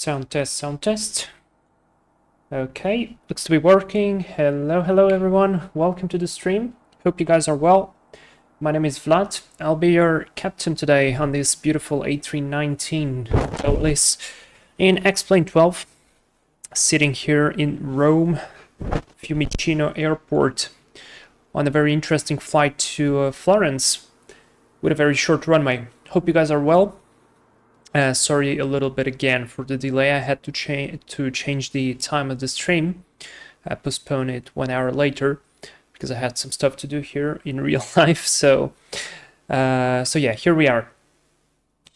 Sound test, sound test. Okay, looks to be working. Hello everyone. Welcome to the stream. Hope you guys are well. My name is Vlad. I'll be your captain today on this beautiful A319 Toliss in X-Plane 12. Sitting here in Rome, Fiumicino airport on a very interesting flight to Florence with a very short runway. Hope you guys are well. Sorry a little bit again for the delay. I had to change the time of the stream. I postponed it 1 hour later because I had some stuff to do here in real life. So yeah, here we are.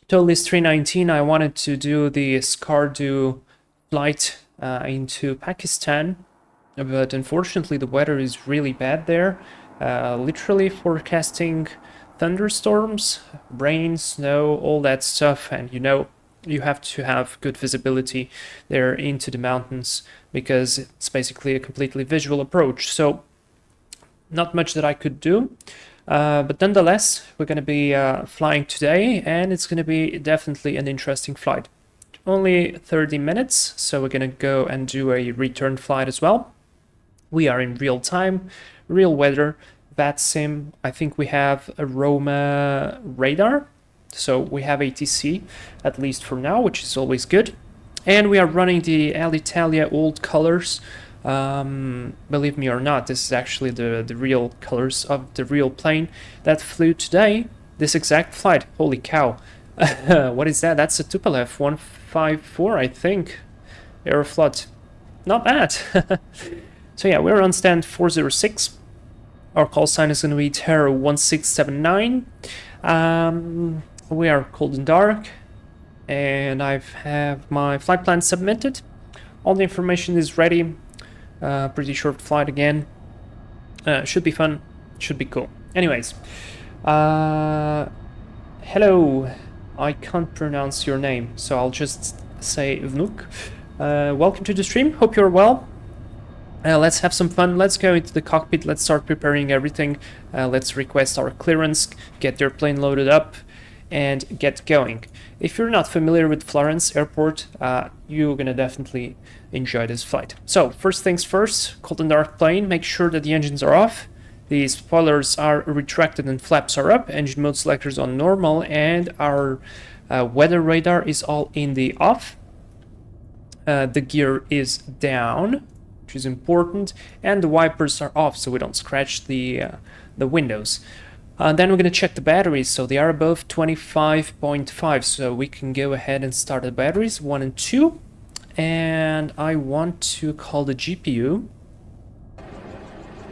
Toliss A319. I wanted to do the Skardu flight into Pakistan, but unfortunately the weather is really bad there. Literally forecasting thunderstorms, rain, snow, all that stuff, and you have to have good visibility there into the mountains because it's basically a completely visual approach. So not much that I could do, but nonetheless we're going to be flying today, and it's going to be definitely an interesting flight. Only 30 minutes, so we're going to go and do a return flight as well. We are in real time, real weather. VATSIM, I think we have a Roma radar, so we have ATC, at least for now, which is always good. And we are running the Alitalia old colors. Believe me or not, this is actually the real colors of the real plane that flew today, this exact flight. Holy cow. What is that? That's a Tupolev 154, I think. Aeroflot. Not bad. So yeah, we're on stand 406. Our call sign is going to be Terra 1679. We are cold and dark, and I have my flight plan submitted. All the information is ready. Pretty short flight again. Should be fun. Should be cool. Anyways, hello. I can't pronounce your name, so I'll just say Vnuk. Welcome to the stream. Hope you're well. Let's have some fun. Let's go into the cockpit. Let's start preparing everything. Let's request our clearance, get their plane loaded up, and get going. If you're not familiar with Florence Airport, you're gonna definitely enjoy this flight. So first things first, cold and dark plane. Make sure that the engines are off. The spoilers are retracted and flaps are up. Engine mode selectors on normal, and our weather radar is all in the off. The gear is down, which is important, and the wipers are off so we don't scratch the windows. Then we're going to check the batteries, so they are above 25.5, so we can go ahead and start the batteries 1 and 2. And I want to call the GPU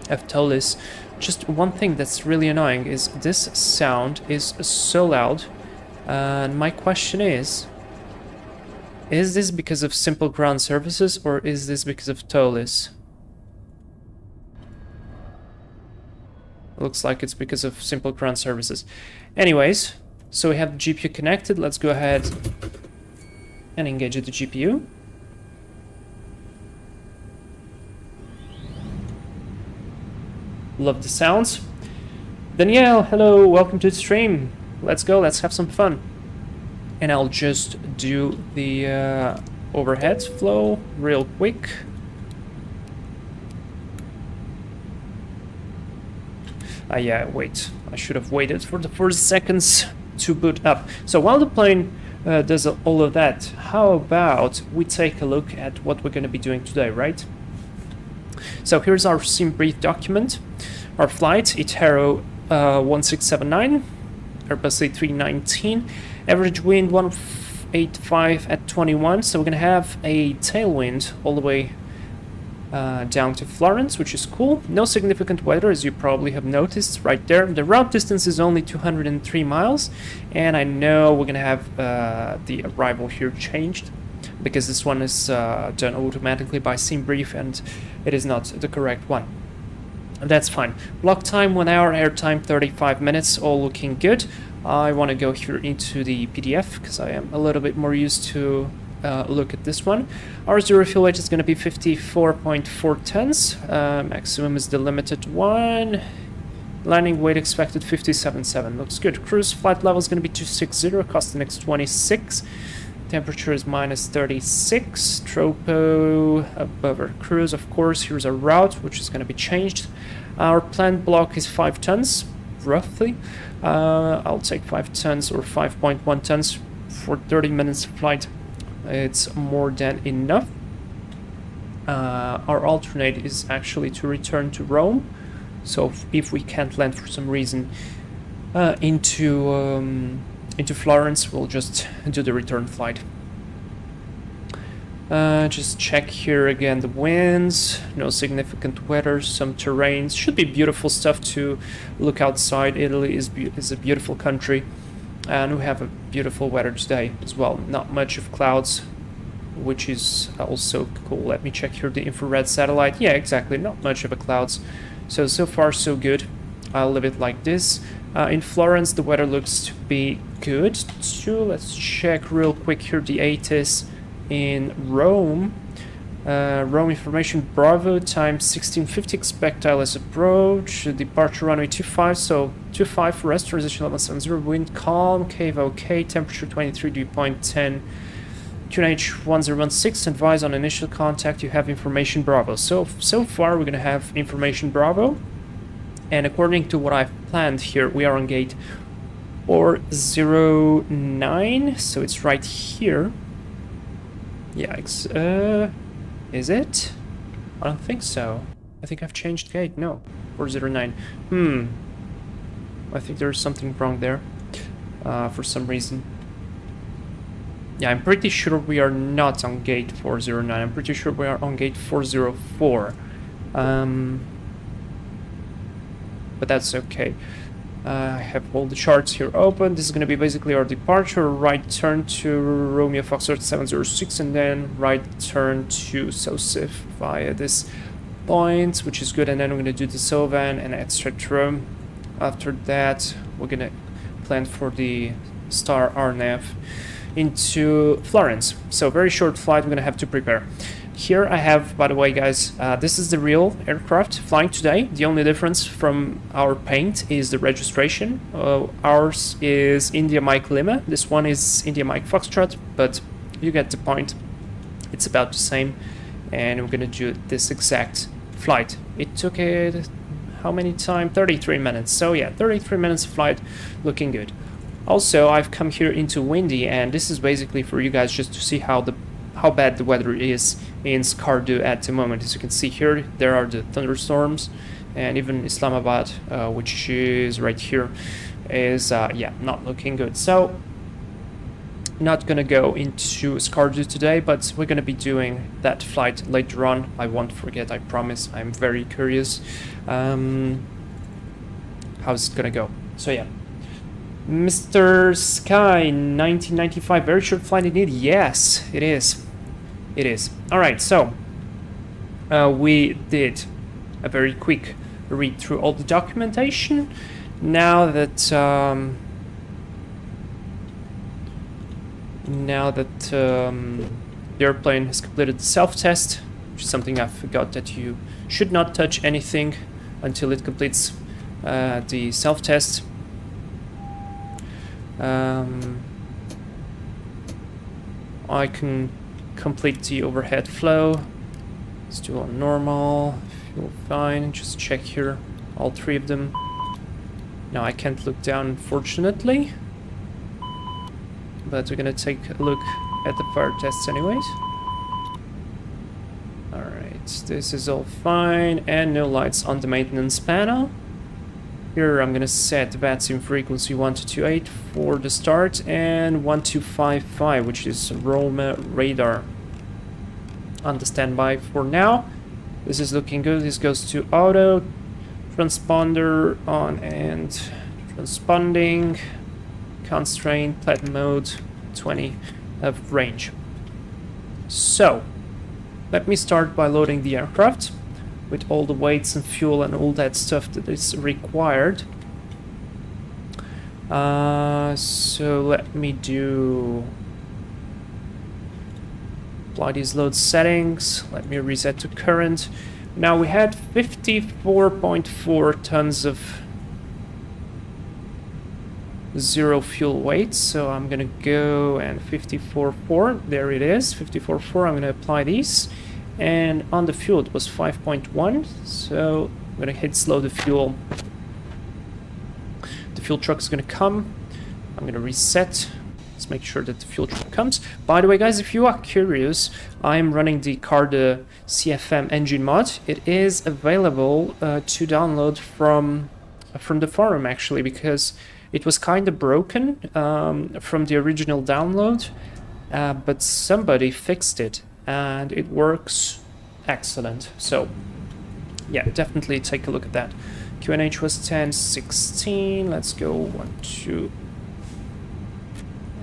of Toliss. Just one thing that's really annoying is this sound is so loud, and my question is this because of simple ground services, or is this because of Toliss? Looks like it's because of simple ground services. Anyways, so we have the GPU connected. Let's go ahead and engage the GPU. Love the sounds. Danielle, hello, welcome to the stream. Let's go, let's have some fun. And I'll just do the overhead flow real quick. Yeah, wait. I should have waited for the 4 seconds to boot up. So while the plane does all of that, how about we take a look at what we're going to be doing today, right? So here's our sim brief document. Our flight, ITA 1679, Airbus A319. Average wind 185 at 21, so we're gonna have a tailwind all the way down to Florence, which is cool. No significant weather, as you probably have noticed right there. The route distance is only 203 miles, and I know we're gonna have the arrival here changed because this one is done automatically by SimBrief, and it is not the correct one. That's fine. Block time 1 hour, air time 35 minutes, all looking good. I want to go here into the PDF because I am a little bit more used to look at this one. Our zero fuel weight is going to be 54.4 tons. Maximum is the limited one. Landing weight expected 57.7. Looks good. Cruise flight level is going to be 260. Cost the next 26. Temperature is -36. Tropo above our cruise, of course. Here's our route, which is going to be changed. Our planned block is 5 tons, roughly. I'll take 5 tons or 5.1 tons for 30 minutes flight. It's more than enough. Our alternate is actually to return to Rome. So if we can't land for some reason into Florence, we'll just do the return flight. Just check here again the winds, no significant weather, some terrains. Should be beautiful stuff to look outside. Italy is a beautiful country, and we have a beautiful weather today as well. Not much of clouds, which is also cool. Let me check here the infrared satellite. Yeah, exactly, not much of a clouds. So far so good. I'll leave it like this. In Florence the weather looks to be good too. Let's check real quick here the ATIS in Rome. Rome information Bravo times 1650, expect ILS approach, departure runway 25, so 25 for rest, transition level 70, wind calm, cave okay, temperature 23, dew point 10, QNH 1016, advise on initial contact, you have information Bravo. So far we're gonna have information Bravo, and according to what I've planned here, we are on gate 409, so it's right here. Yeah, is it? I don't think so. I think I've changed gate. No, 409. I think there's something wrong there for some reason. Yeah, I'm pretty sure we are not on gate 409. I'm pretty sure we are on gate 404. But that's okay. I have all the charts here open. This is going to be basically our departure, right turn to Romeo Foxtrot 706, and then right turn to Sosif via this point, which is good. And then we're going to do the Sovan and etc. After that, we're going to plan for the Star RNAV into Florence. So very short flight, we're going to have to prepare. Here I have, by the way, guys, this is the real aircraft flying today. The only difference from our paint is the registration. Ours is India Mike Lima. This one is India Mike Foxtrot, but you get the point. It's about the same, and we're gonna do this exact flight. It took it, how many time? 33 minutes. So yeah, 33 minutes flight, looking good. Also, I've come here into windy, and this is basically for you guys just to see how bad the weather is in Skardu at the moment. As you can see here, there are the thunderstorms, and even Islamabad, which is right here, is yeah, not looking good. So not gonna go into Skardu today, but we're gonna be doing that flight later on. I won't forget, I promise. I'm very curious how's it gonna go. So yeah, Mr. Sky 1995, very short flight indeed. Yes, it is. It is. Alright, so we did a very quick read through all the documentation. Now that the airplane has completed the self-test, which is something I forgot, that you should not touch anything until it completes the self-test. I can complete the overhead flow. Let's do on normal, feel fine, just check here, all 3 of them. Now I can't look down, unfortunately, but we're gonna take a look at the fire tests anyways. Alright, this is all fine, and no lights on the maintenance panel. Here I'm gonna set the VATSIM frequency 1228 for the start, and 1255, which is Roma radar, on the standby for now. This is looking good. This goes to auto, transponder on and transponding, constraint, platinum mode, 20 of range. So let me start by loading the aircraft with all the weights and fuel and all that stuff that is required. So let me apply these load settings. Let me reset to current. Now we had 54.4 tons of zero fuel weight, so I'm gonna go and 54.4, there it is, 54.4. I'm gonna apply these, and on the fuel it was 5.1, so I'm gonna hit slow the fuel. The fuel truck is gonna come. I'm gonna reset. Let's make sure that the fuel truck comes. By the way, guys, if you are curious, I'm running the Skardu CFM engine mod. It is available to download from the forum, actually, because it was kind of broken from the original download, but somebody fixed it and it works excellent. So yeah, definitely take a look at that. QNH was 1016. Let's go 1, 2,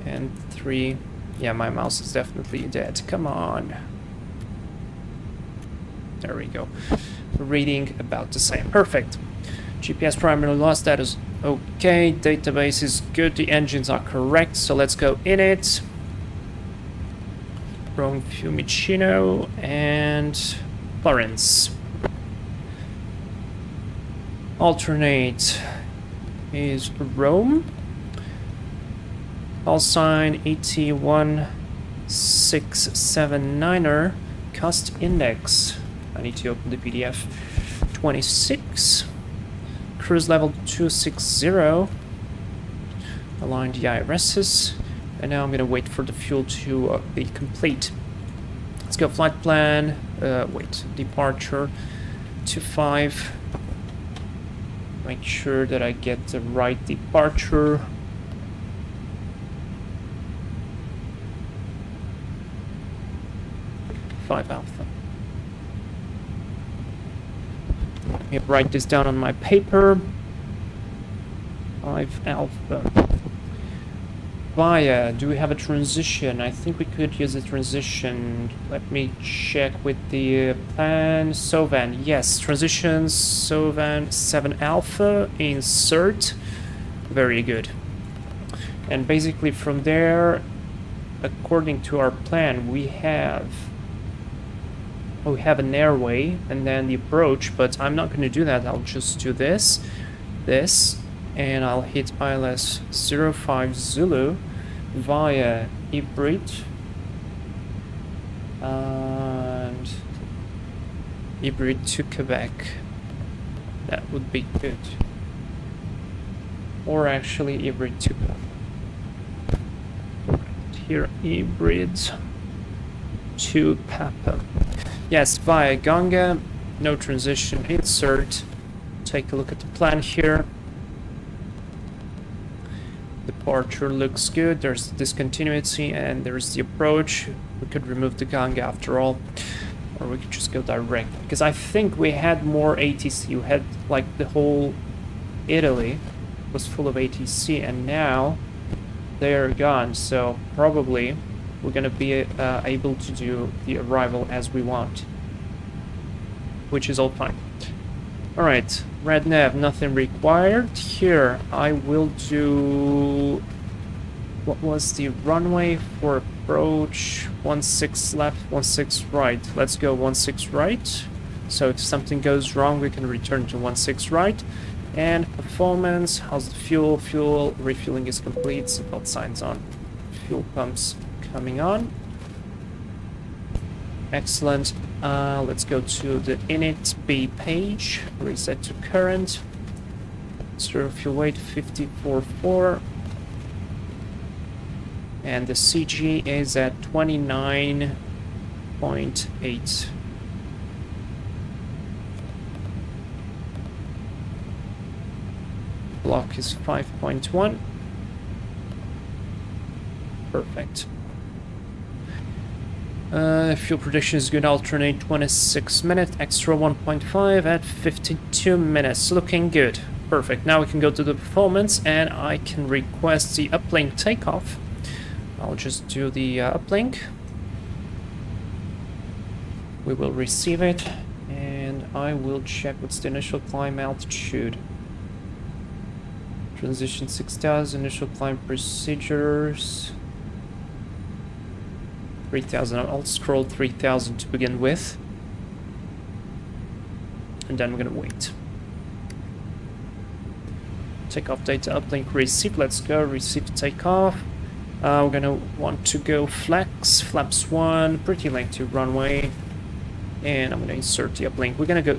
and 3. Yeah, my mouse is definitely dead. Come on. There we go. Reading about the same. Perfect. GPS primary loss status okay. Database is good. The engines are correct. So let's go in it. Rome, Fiumicino, and Florence. Alternate is Rome. Call sign AT1679er. Cost index. I need to open the PDF. 26. Cruise level 260. Align the IRSs. And now I'm gonna wait for the fuel to be complete. Let's go flight plan. Departure 25. Make sure that I get the right departure. Alpha. Let me write this down on my paper. 5 Alpha. Via, do we have a transition? I think we could use a transition. Let me check with the plan. Sovan, yes, transitions. Sovan 7 Alpha, insert. Very good. And basically from there, according to our plan, we have an airway and then the approach, but I'm not going to do that. I'll just do this, and I'll hit ILS 05 Zulu via Ibrit and Ibrit to Quebec. That would be good. Or actually Ibrit to here, Ibrit to Papa. Yes, via Ganga, no transition, insert. Take a look at the plan here. Departure looks good, there's the discontinuity and there's the approach. We could remove the Ganga after all, or we could just go direct. Because I think we had more ATC, we had like the whole Italy was full of ATC and now they're gone, so probably we're gonna be able to do the arrival as we want, which is all fine. All right, red nav, nothing required. Here, I will do, what was the runway for approach? 16 left, 16 right. Let's go 16 right. So if something goes wrong, we can return to 16 right. And performance, how's the fuel? Fuel refueling is complete, seatbelt signs on. Fuel pumps coming on. Excellent. Let's go to the init B page. Reset to current. Zero fuel weight 54.4. And the CG is at 29.8. Block is 5.1. Perfect. Fuel prediction is good. Alternate 26 minutes, extra 1.5 at 52 minutes. Looking good. Perfect. Now we can go to the performance and I can request the uplink takeoff. I'll just do the uplink. We will receive it and I will check what's the initial climb altitude. Transition 6000, initial climb procedures. 3000, I'll scroll 3000 to begin with. And then we're gonna wait. Takeoff data uplink received. Let's go. Receive takeoff. We're gonna want to go flex. Flaps 1. Pretty lengthy runway. And I'm gonna insert the uplink. We're gonna go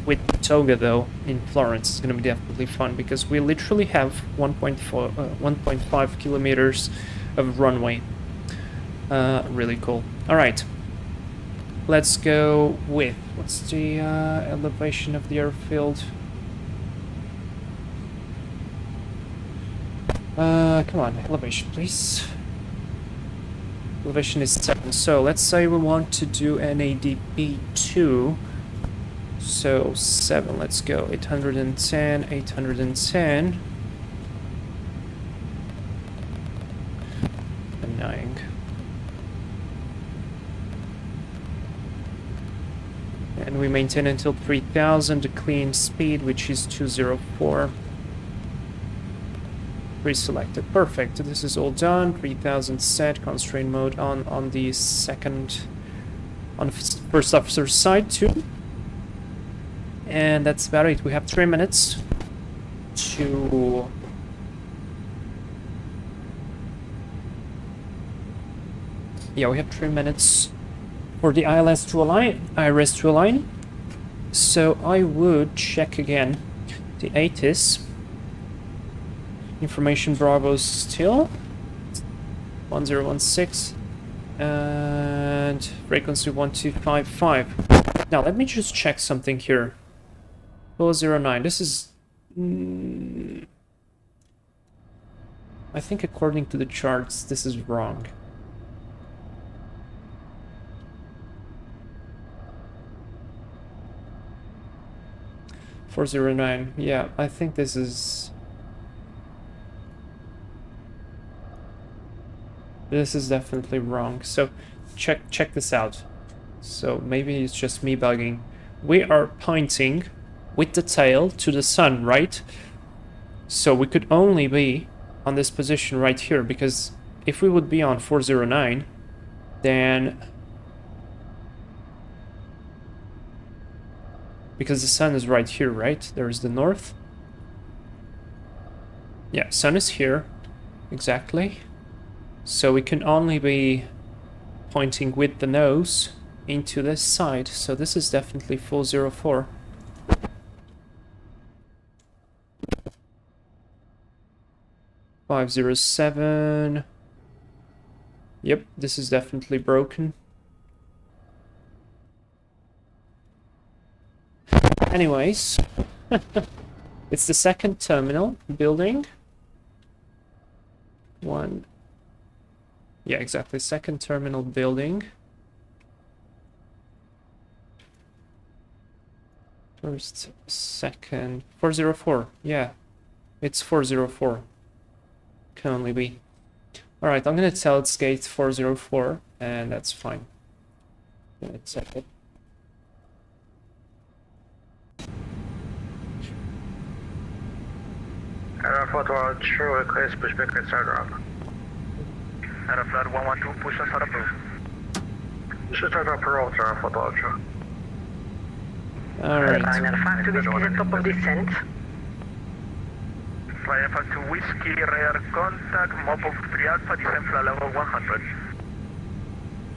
with Toga though in Florence. It's gonna be definitely fun because we literally have 1.5 kilometers of runway. Really cool. All right. Let's go with, what's the elevation of the airfield? Come on, elevation, please. Elevation is 7. So let's say we want to do NADB 2. So 7, let's go. 810, 810. Annoying. And we maintain until 3000 the clean speed, which is 204. Pre-selected. Perfect. This is all done. 3000 set. Constraint mode on the first officer's side too. And that's about it. We have 3 minutes to we have 3 minutes for the ILS to align, IRS to align. So I would check again the ATIS. Information Bravo still 1016 and frequency 1255. Now let me just check something here. 409. This is I think according to the charts this is wrong. .409. Yeah, I think this is definitely wrong. So check this out. So maybe it's just me bugging. We are pointing with the tail to the sun, right? So we could only be on this position right here, because if we would be on 409, then because the sun is right here, right? There's the north. Yeah, sun is here. Exactly. So we can only be pointing with the nose into this side. So this is definitely 404. .507. Yep, this is definitely broken. Anyways, it's the second terminal building. Yeah, exactly, second terminal building. First, second, 404. Yeah, it's 404. Can only be. All right, I'm gonna tell it's gate 404, and that's fine. I'm gonna check it. Airflood true request pushback and start up. Airflood 112 push and start up. Start up route Airflood true. Alright. Airflood to Whiskey at top of descent. Airflood to Whiskey, rear contact, mop of 3 Alpha, descent flight level 100.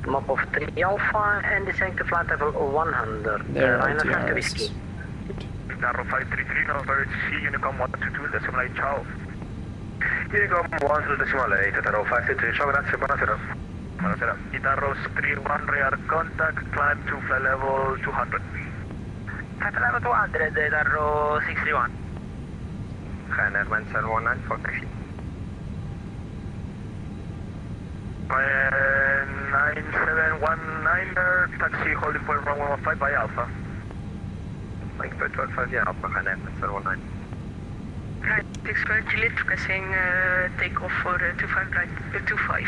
Mop of 3 Alpha and descent to flight level 100. There are Airflood to TRs. Whiskey. Narrow 533, number C, Unicom 122, decimal 8, ciao. Unicom 128, Itaro 533, ciao, grazie, buonasera. Buonasera. Itarros 31, rear contact, climb to flight level 200. Flight level 200, Itarro 631. Ryanair 1719 for taxi. 9719, taxi holding point 1115 by Alpha. Like 12 yeah, Alpha Ryanair 1719. Right, 65 Juliet, pressing takeoff for 25 right, 25.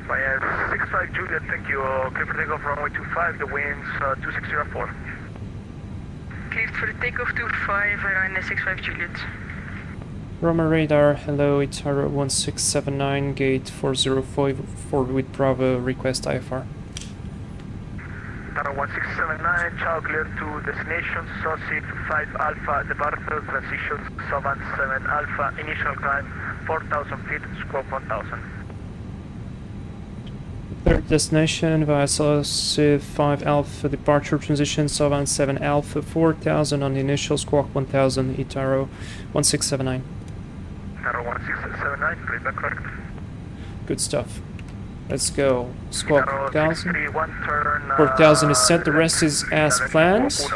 Ryanair 65 Juliet, thank you. Clear for takeoff runway 25, the winds 2604. Cleared for takeoff 25, Ryanair 65 Juliet. Roma radar, hello, it's ITA 1679, gate 404 with Bravo, request IFR. Tower 1679, ciao, clear to destination, SOSIF 5 Alpha, departure, transition, Sovan 7 Alpha, initial climb, 4,000 feet, scope 1,000. Third destination via SOSIF 5 Alpha, departure, transition, Sovan 7 Alpha, 4000 on the initial, squawk 1000, ITA 1679. Tower 1679, clear back correct. Good stuff. Let's go. Squawk Tower 4000. 631, turn, 4000 is set, the rest is as planned.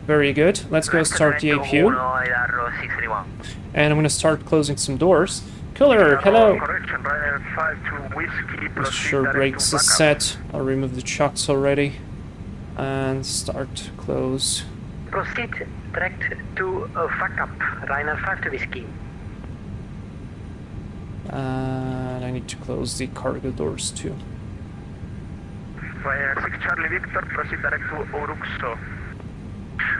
Very good. Let's go start the APU. And I'm gonna start closing some doors. Cooler, hello! Correction, Ryanair 5 to Whiskey, The sure brakes is set. I'll remove the chocks already. And start close. Proceed direct to fuck up, Ryanair 5 to Whiskey. And I need to close the cargo doors too. Ryanair 6 Charlie Victor, proceed direct to Uruxo.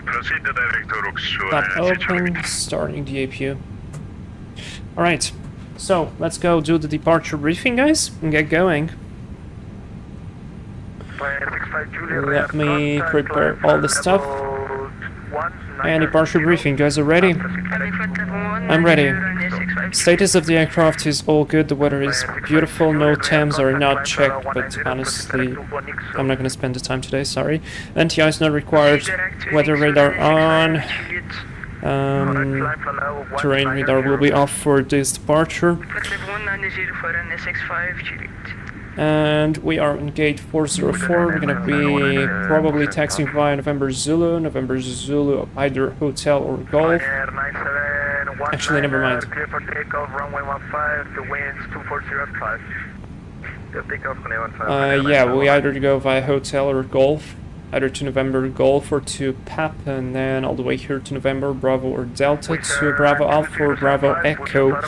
Proceed direct to Uruxo. That open, starting the APU. Alright, so let's go do the departure briefing, guys, and get going. Let me prepare all the stuff. And departure briefing, guys are ready? I'm ready. Status of the aircraft is all good, the weather is beautiful, no TAMs are not checked, but honestly, I'm not gonna spend the time today, sorry. NTI is not required, weather radar on. Terrain radar will be off for this departure. And we are on gate 404. We're gonna be probably taxiing via November Zulu, either hotel or golf. Actually, never mind. Clear for takeoff, runway 15, the winds 2405. Yeah, we either go via hotel or golf, either to November Golf or to PAP, and then all the way here to November Bravo or Delta to Bravo Alpha or Bravo Echo.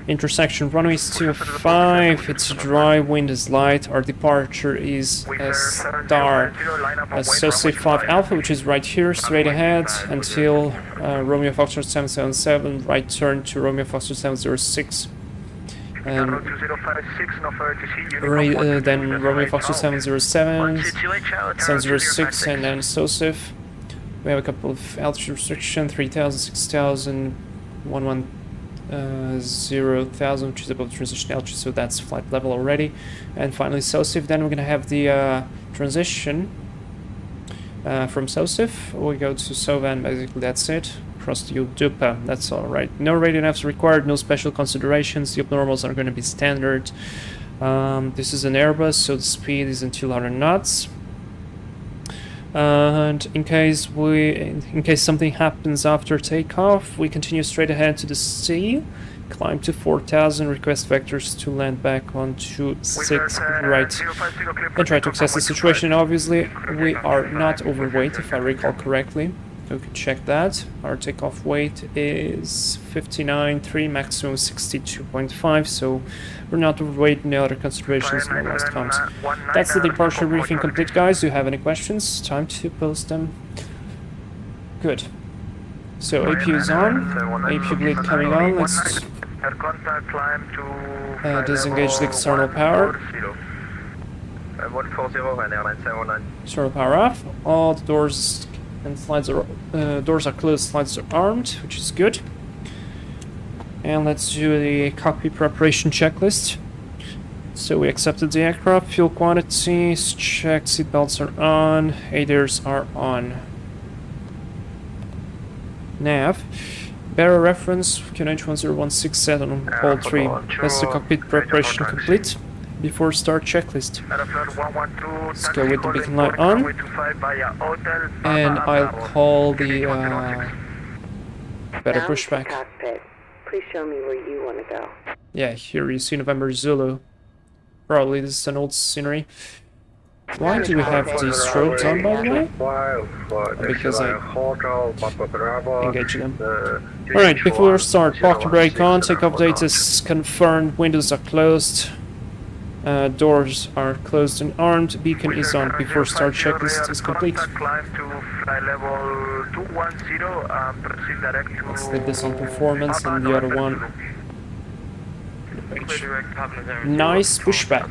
Intersection runway is 25, it's dry, wind is light, our departure is a star. SOSIF 5 Alpha, which is right here, straight ahead until Romeo Foxtrot 777, right turn to Romeo Foxtrot 706. Then Romeo Foxtrot 707, 706, and then SOSIF. We have a couple of altitude restriction, 3000, 6000, 0,000, which is above transition altitude, so that's flight level already. And finally SOSIF, then we're gonna have the transition from SOSIF. We go to Sovan, basically that's it. Across the Udupa, that's alright. No radio navs required, no special considerations, the abnormals are gonna be standard. This is an Airbus, so the speed is until 200 knots. And in case something happens after takeoff, we continue straight ahead to the sea, climb to 4000, request vectors to land back on 26 right, and try to assess the situation. Obviously, we are not overweight, if I recall correctly. We can check that. Our takeoff weight is 59.3, maximum 62.5, so we're not overweight. No other considerations, no last comes. That's the departure briefing complete, guys. Do you have any questions? Time to post them. Good. So APU is on. APU blade coming on. Let's disengage the external power. External power off. All the doors and slides are doors are closed, slides are armed, which is good. And let's do the cockpit preparation checklist. So we accepted the aircraft, fuel quantities checked, seatbelts are on, ADAIRs are on. Nav, bearer reference, QNH10167 on hold 3. That's the cockpit preparation complete. Before start checklist. Let's go with the beacon light on. And I'll call the better pushback. Please show me where you want to go. Yeah, here you see November Zulu. Probably this is an old scenery. Why do we have these strobes on, by the way? Because I engage them. Alright, before we start, parking brake on, takeoff date is confirmed, windows are closed. Doors are closed and armed, beacon is on. Before start checklist is complete. Let's leave this on performance and the other one. Nice pushback.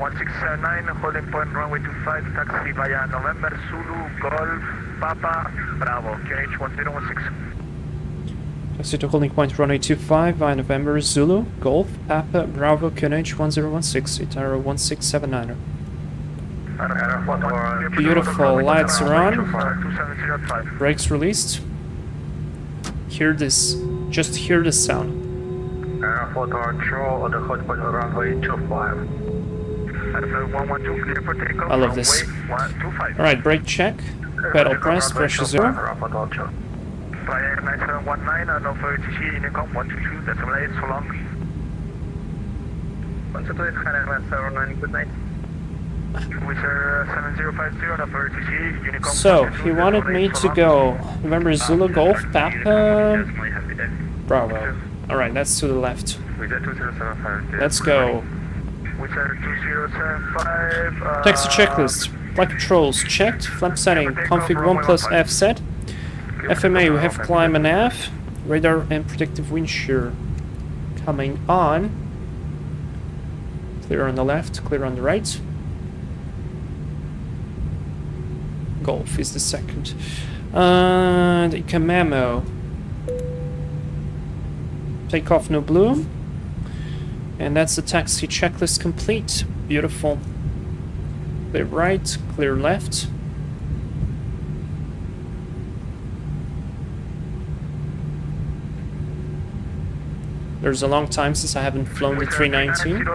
169, holding point runway 25, taxi via November, Zulu, Golf, Papa, Bravo, QNH 1016. Taxi to holding point runway 25 via November, Zulu, Golf, Papa, Bravo, QNH 1016, ITA 1679. Beautiful, lights are on, brakes released. Hear this, just hear the sound. I love this. Alright, brake check, pedal pressed, pressure 0. Fire 9719 and over TC Unicom 122, that's late, so long. 128, Hannah 709, good night. Wizard 7050 and over TC Unicom. So, he wanted me to go November Zulu Golf Papa Bravo. Alright, that's to the left. Let's go. Wizard 2075. Taxi checklist. Flight controls checked. Flap setting. Config 1 plus F set. FMA, we have climb and nav. Radar and predictive wind shear coming on. Clear on the left, clear on the right. Golf is the second. And ITA memo. Takeoff no blue. And that's the taxi checklist complete. Beautiful. Clear right, clear left. There's a long time since I haven't flown the 319,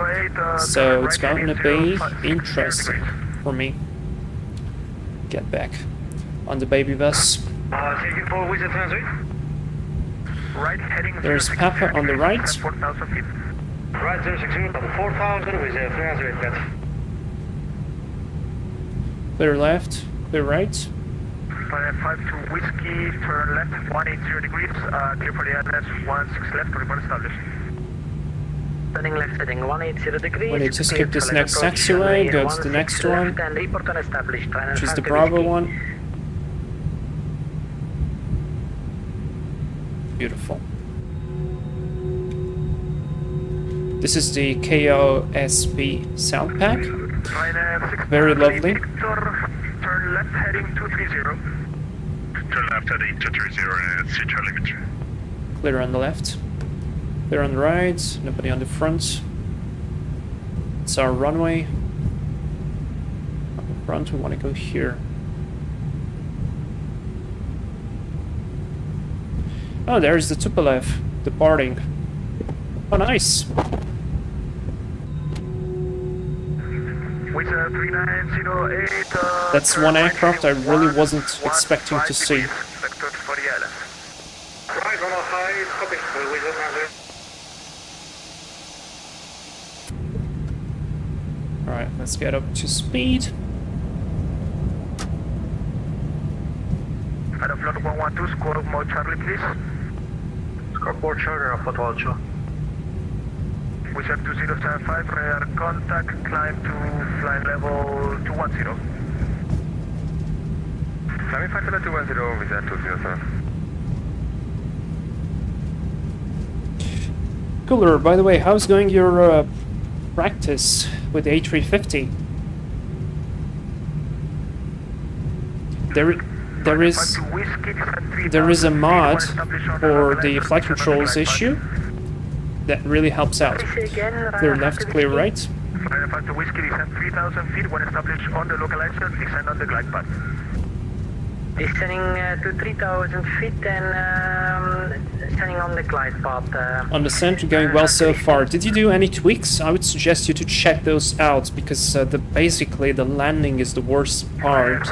so it's going to be interesting for me. Get back on the baby bus. There's Papa on the right. Right 060, 4000 with 308 Clear left, clear right. 552 Whiskey, turn left 180 degrees, clear for the address 16 left, report established. Turning left heading 180 degrees. We need to skip this next taxiway, go to the next one, which is the Bravo one. Beautiful. This is the KOSP sound pack. Very lovely. Turn left heading 230. Turn left heading 230 and see Charlie Victor. Clear on the left. Clear on the right. Nobody on the front. It's our runway. On the front, we want to go here. Oh, there's the Tupolev departing. Oh, nice. That's one aircraft I really wasn't expecting to see. Alright, let's get up to speed. Aeroflot 112, score mode Charlie, please. Scoreboard Charlie, Airport 12. Wizard 2075, radar contact, climb to flight level 210. Climbing flight level 210, Wizard 207. Cooler, by the way, how's going your practice with the A350? There is a mod for the flight controls issue that really helps out. Clear left, clear right. Flight Whiskey, descend 3,000 feet when established on the localizer, descend on the glide path. Descending to 3,000 feet and standing on the glide path. On the center, going well so far. Did you do any tweaks? I would suggest you to check those out because basically the landing is the worst part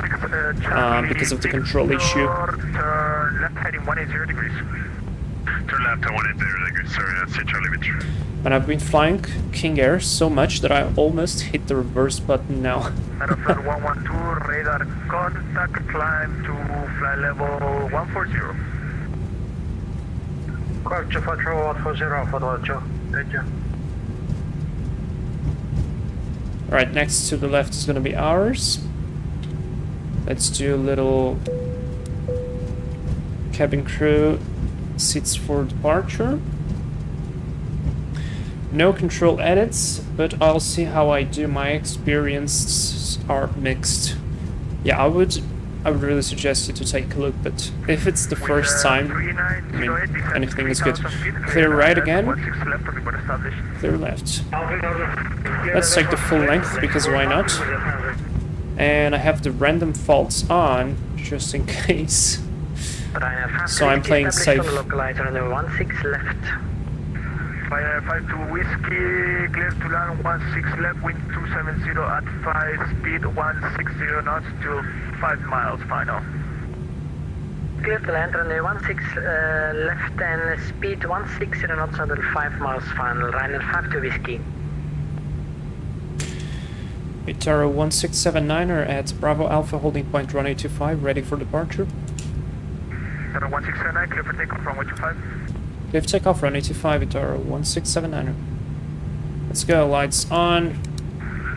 because of the control issue. Turn left heading 180 degrees. Turn left at 180 degrees, sorry, that's it, Charlie Victor. And I've been flying King Air so much that I almost hit the reverse button now. Aeroflot 112, radar contact, climb to flight level 140. Correct, 140, thank you. Alright, next to the left is going to be ours. Let's do a little cabin crew seats for departure. No control edits, but I'll see how I do. My experiences are mixed. Yeah, I would really suggest you to take a look, but if it's the first time, I mean, anything is good. Clear right again, clear left. Let's take the full length, because why not? And I have the random faults on, just in case. So I'm playing safe. Localizer on 16 left. 52 Whiskey, clear to land 16 left, wind 270 at 5, speed 160 knots to 5 miles final. Clear to land on 16 left and speed 160 knots until 5 miles final. Ryanair 52 Whiskey. ITA 1679er at Bravo Alpha, holding point runway 25, ready for departure. ITA 1679, clear for takeoff from 125. Clear for takeoff, runway 25, ITA 1679er. Let's go, lights on,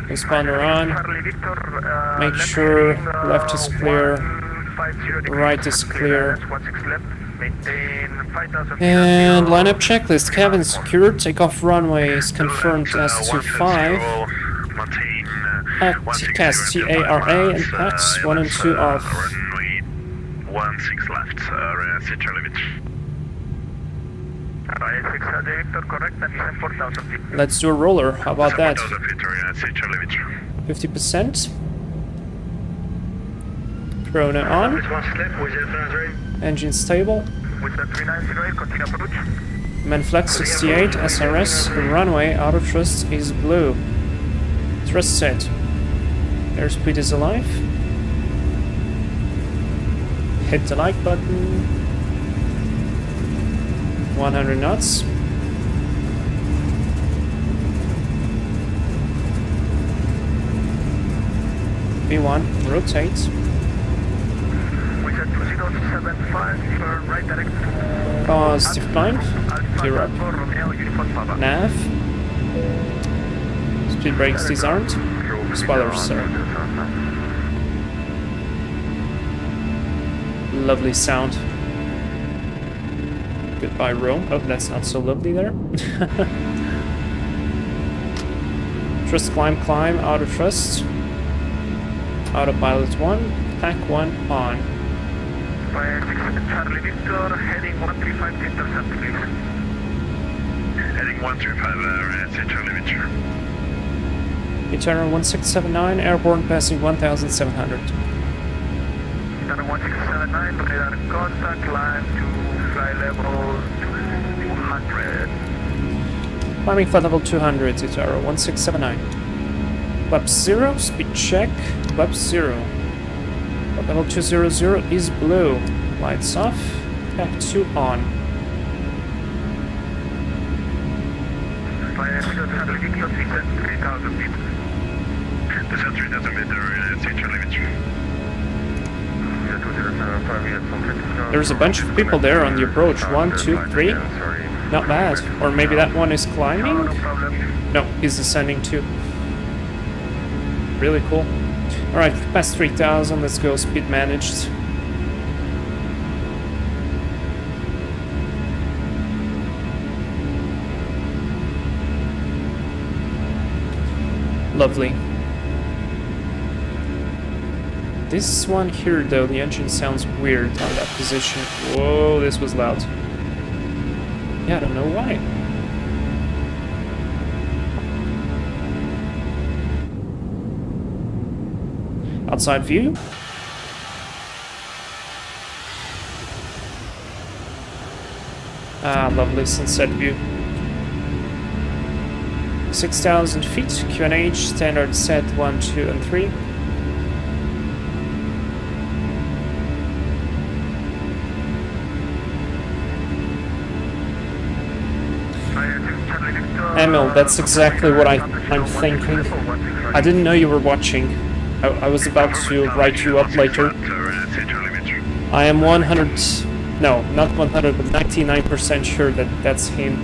responder on. Make sure left is clear, right is clear. And lineup checklist, cabin secured, takeoff runway is confirmed as 25. Test TARA and PAX 1 and 2 off. 16 left, Let's do a roller, how about that? 50%. Corona on. Engine stable. Manflex 68, SRS, runway, auto thrust is blue. Thrust set. Airspeed is alive. Hit the like button. 100 knots. V1, rotate. Positive climb. Europe. Nav. Speed brakes disarmed. Spoilers, sir. Lovely sound. Goodbye, Rome. Oh, that's not so lovely there. Thrust, climb, climb. Auto thrust. Autopilot 1. Pack 1 on. Charlie Victor, heading 135 to intercept, please. Heading 135, Charlie Victor. ITA 1679, airborne passing 1700. ITA 1679, radar contact, climb to fly level 200. Climbing flight level 200, ITA 1679. Flap 0, speed check, flap 0. Flap level 200 is blue. Lights off, pack 2 on. Charlie Victor, 3,000 feet. Descend 3,000 meter, Charlie Victor. There's a bunch of people there on the approach. 1, 2, 3. Not bad. Or maybe that one is climbing? No, he's descending too. Really cool. Alright, past 3,000, let's go speed managed. Lovely. This one here though, the engine sounds weird on that position. Whoa, this was loud. Yeah, I don't know why. Outside view. Ah, lovely sunset view. 6,000 feet, QNH, standard set 1, 2, and 3. Emil, that's exactly what I'm thinking. I didn't know you were watching. I was about to write you up later. I am 100... No, not 100, but 99% sure that that's him.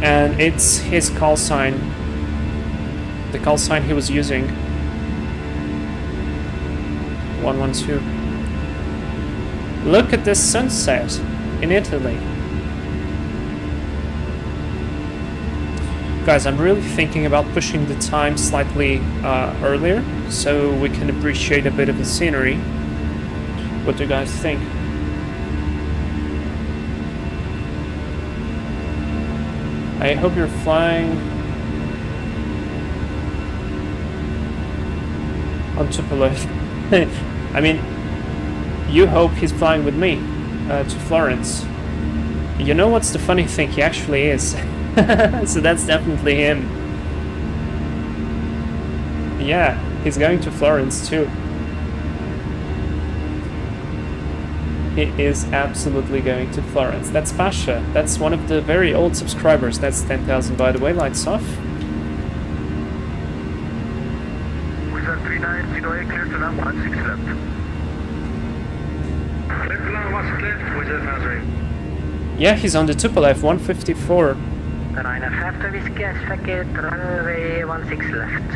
And it's his call sign. The call sign he was using. 112. Look at this sunset. in Italy. Guys, I'm really thinking about pushing the time slightly earlier so we can appreciate a bit of the scenery. What do you guys think? I hope you're flying on Toliss. I mean, you hope he's flying with me to Florence. You know what's the funny thing? He actually is. So that's definitely him. Yeah, he's going to Florence too. He is absolutely going to Florence. That's Pasha. That's one of the very old subscribers. That's 10,000 by the way, lights off. Wizard 390A, clear to land 16 left. Clear to land 16 left, Wizard 93. Yeah, he's on the Tupolev 154. Ryanair 5 Whiskey, Packet, runway 16 left.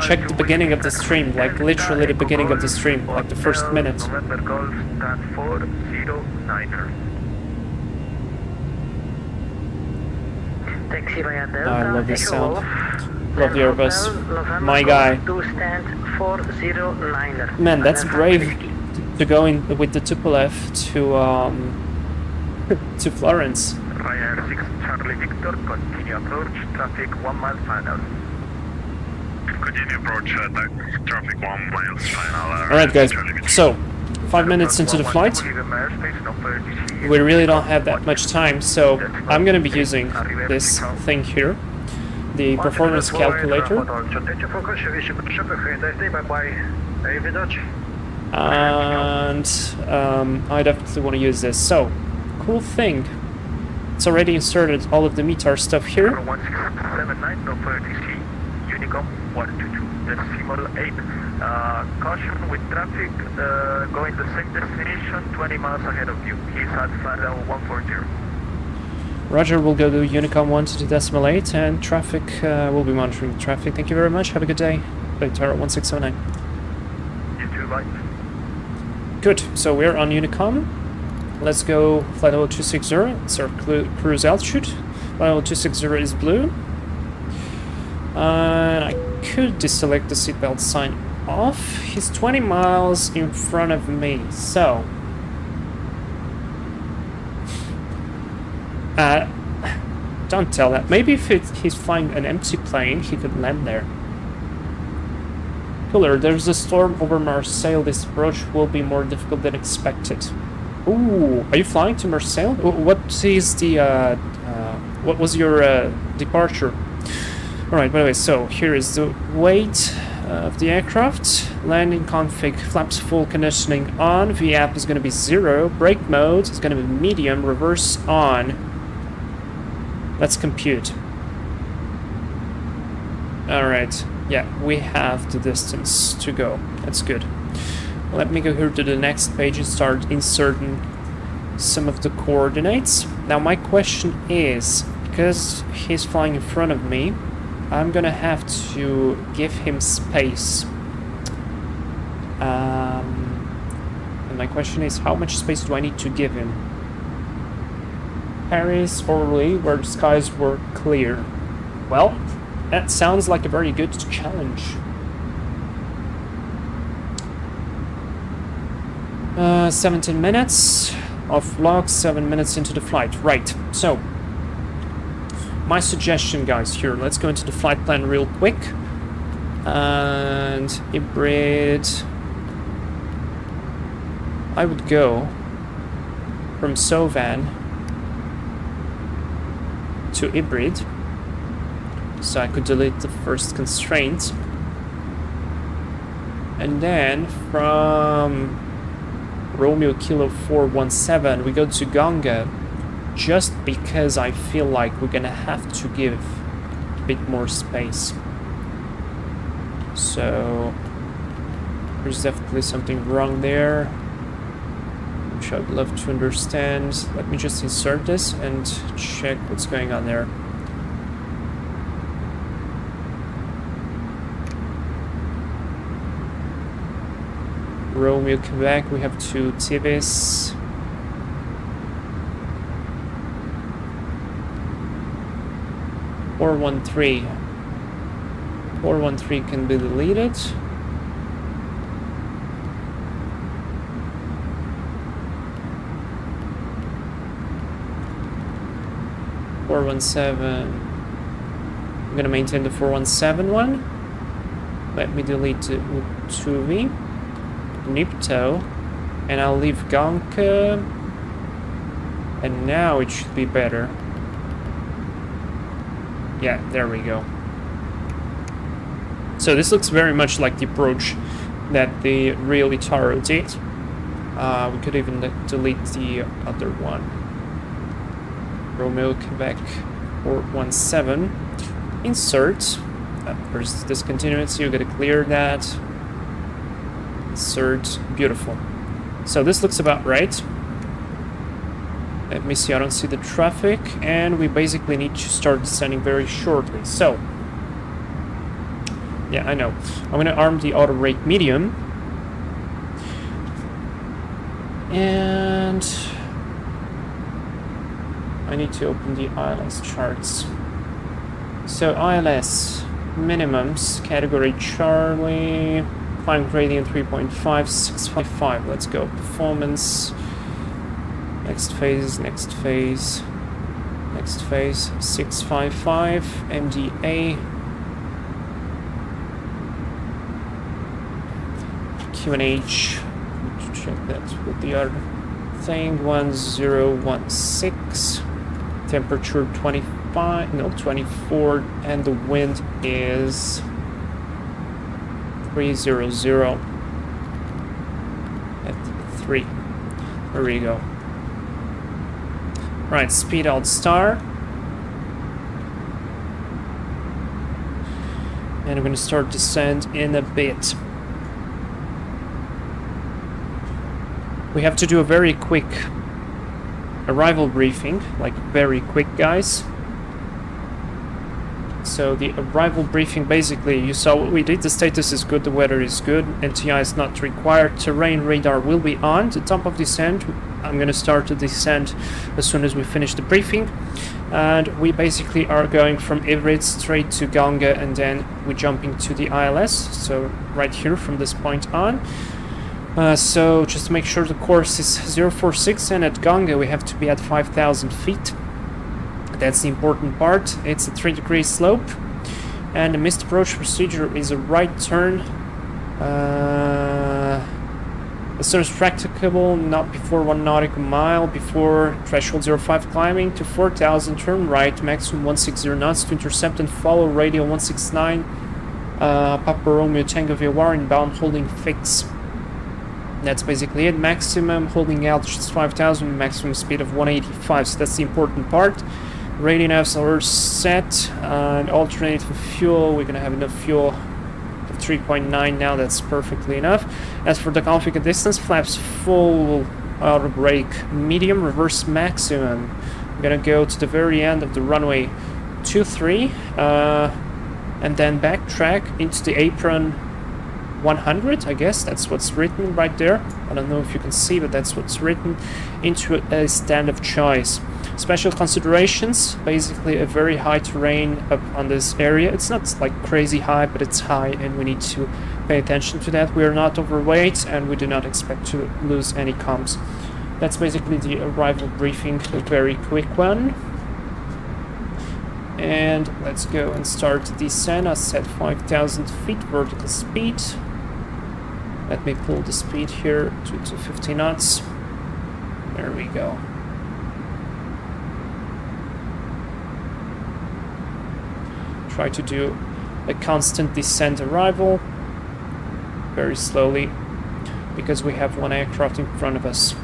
Check the beginning of the stream, like literally the beginning of the stream, like the first minute. November Golf, stand 409er. Taxi via Delta, I love this sound. Love the Hotel, Airbus. November My Golf, guy. 2 stand 409er. Man, that's Ryanair 5 brave Whiskey. to go in with the Tupolev to to Florence. Ryanair 6 Charlie Victor, continue approach, traffic 1 mile final. Continue approach, traffic 1 miles final. Alright guys, so 5 minutes into the flight. We really don't have that much time, so I'm gonna be using this thing here, the performance calculator. And I definitely want to use this. So, cool thing. It's already inserted all of the METAR stuff here. 1679, no TC, Unicom 122, decimal 8. Caution with traffic going the same destination, 20 miles ahead of you. He's at flight level 140. Roger, we'll go to Unicom 122.8 and traffic, we'll be monitoring the traffic. Thank you very much, have a good day. Leonardo 1679. You too, bye. Good, so we're on Unicom. Let's go flight level 260, it's our cruise altitude. Flight level 260 is blue. And I could deselect the seatbelt sign off. He's 20 miles in front of me, so... don't tell that. Maybe if he's flying an empty plane, he could land there. Cooler, there's a storm over Marseille. This approach will be more difficult than expected. Ooh, are you flying to Marseille? What is the, what was your, departure? Alright, by the way, so here is the weight of the aircraft. Landing config, flaps full, conditioning on. VAP is going to be 0. Brake mode is going to be medium, reverse on. Let's compute. Alright, yeah, we have the distance to go. That's good. Let me go here to the next page and start inserting some of the coordinates. Now my question is, because he's flying in front of me, I'm gonna have to give him space. And my question is, how much space do I need to give him? Paris or Orly, where the skies were clear. Well, that sounds like a very good challenge. 17 minutes of log, 7 minutes into the flight. Right, so my suggestion, guys, here, let's go into the flight plan real quick. And hybrid, I would go from Sovan to hybrid, so I could delete the first constraint, and then from Romeo Kilo 417 we go to Ganga, just because I feel like we're gonna have to give a bit more space. So there's definitely something wrong there, which I'd love to understand. Let me just insert this and check what's going on there. Romeo Quebec, we have 2 TVs. 413. 413 can be deleted. I'm gonna maintain the 417 one. Let me delete the 2V, Nipto, and I'll leave Gonka. And now it should be better. Yeah, there we go. So this looks very much like the approach that the real Itaro did. We could even delete the other one. Romeo Quebec 417. Insert. There's discontinuity, you gotta clear that. Insert. Beautiful. So this looks about right. Let me see, I don't see the traffic, and we basically need to start descending very shortly. So, yeah, I know. I'm gonna arm the auto brake medium. And I need to open the ILS charts. So ILS minimums, category Charlie, climb gradient 3.5, 655. Let's go. Performance. Next phase, next phase, next phase. 655. MDA. QNH. Check that with the other thing. 1016. Temperature 25, no, 24, and the wind is 300 at 3. There we go. Right, speed out star. And I'm going to start descent in a bit. We have to do a very quick arrival briefing, like very quick, guys. So the arrival briefing, basically, you saw what we did. The status is good, the weather is good, NTI is not required, terrain radar will be on. The top of descent, I'm going to start the descent as soon as we finish the briefing. And we basically are going from Everett straight to Gonga, and then we jump into the ILS, so right here from this point on. So just to make sure the course is 046, and at Gonga we have to be at 5,000 feet. That's the important part. It's a 3-degree slope, and the missed approach procedure is a right turn as soon as practicable, not before 1 nautical mile, before threshold 05 climbing to 4,000, turn right, maximum 160 knots to intercept and follow radial 169, Papa Romeo Tango VOR inbound holding fix. That's basically it. Maximum holding altitude is 5,000, maximum speed of 185, so that's the important part. Radio navs are set, and alternative fuel, we're gonna have enough fuel of 3.9 now, that's perfectly enough. As for the config distance, flaps full, auto brake medium, reverse maximum. I'm gonna go to the very end of the runway 23, and then backtrack into the apron 100, I guess that's what's written right there. I don't know if you can see, but that's what's written, into a stand of choice. Special considerations, basically a very high terrain up on this area. It's not like crazy high, but it's high, and we need to pay attention to that. We are not overweight, and we do not expect to lose any comms. That's basically the arrival briefing, a very quick one. And let's go and start the descent. I set 5,000 feet vertical speed. Let me pull the speed here to 50 knots. There we go. Try to do a constant descent arrival very slowly, because we have one aircraft in front of us.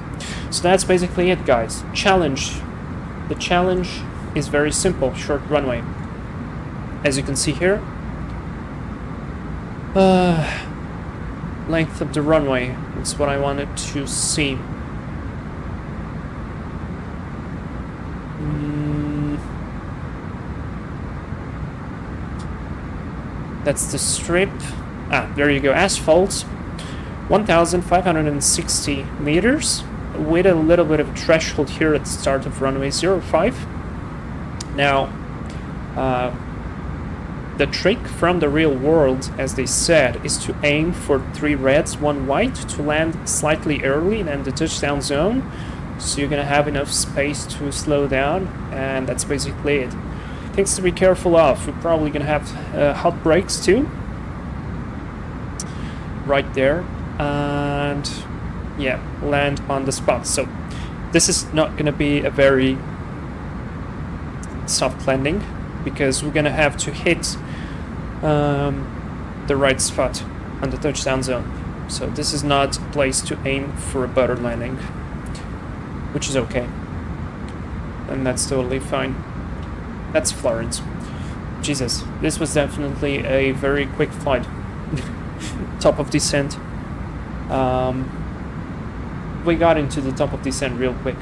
So that's basically it, guys. Challenge. The challenge is very simple. Short runway. As you can see here. Length of the runway. That's what I wanted to see. That's the strip. There you go. Asphalt. 1,560 meters, with a little bit of a threshold here at the start of runway 05. Now, The trick from the real world, as they said, is to aim for 3 reds, 1 white, to land slightly early than the touchdown zone, so you're gonna have enough space to slow down, and that's basically it. Things to be careful of. We're probably gonna have hot brakes too, right there, and yeah, land on the spot. So this is not gonna be a very soft landing, because we're gonna have to hit the right spot on the touchdown zone. So this is not a place to aim for a butter landing, which is okay, and that's totally fine. That's Florence. Jesus, this was definitely a very quick flight. Top of descent. We got into the top of descent real quick.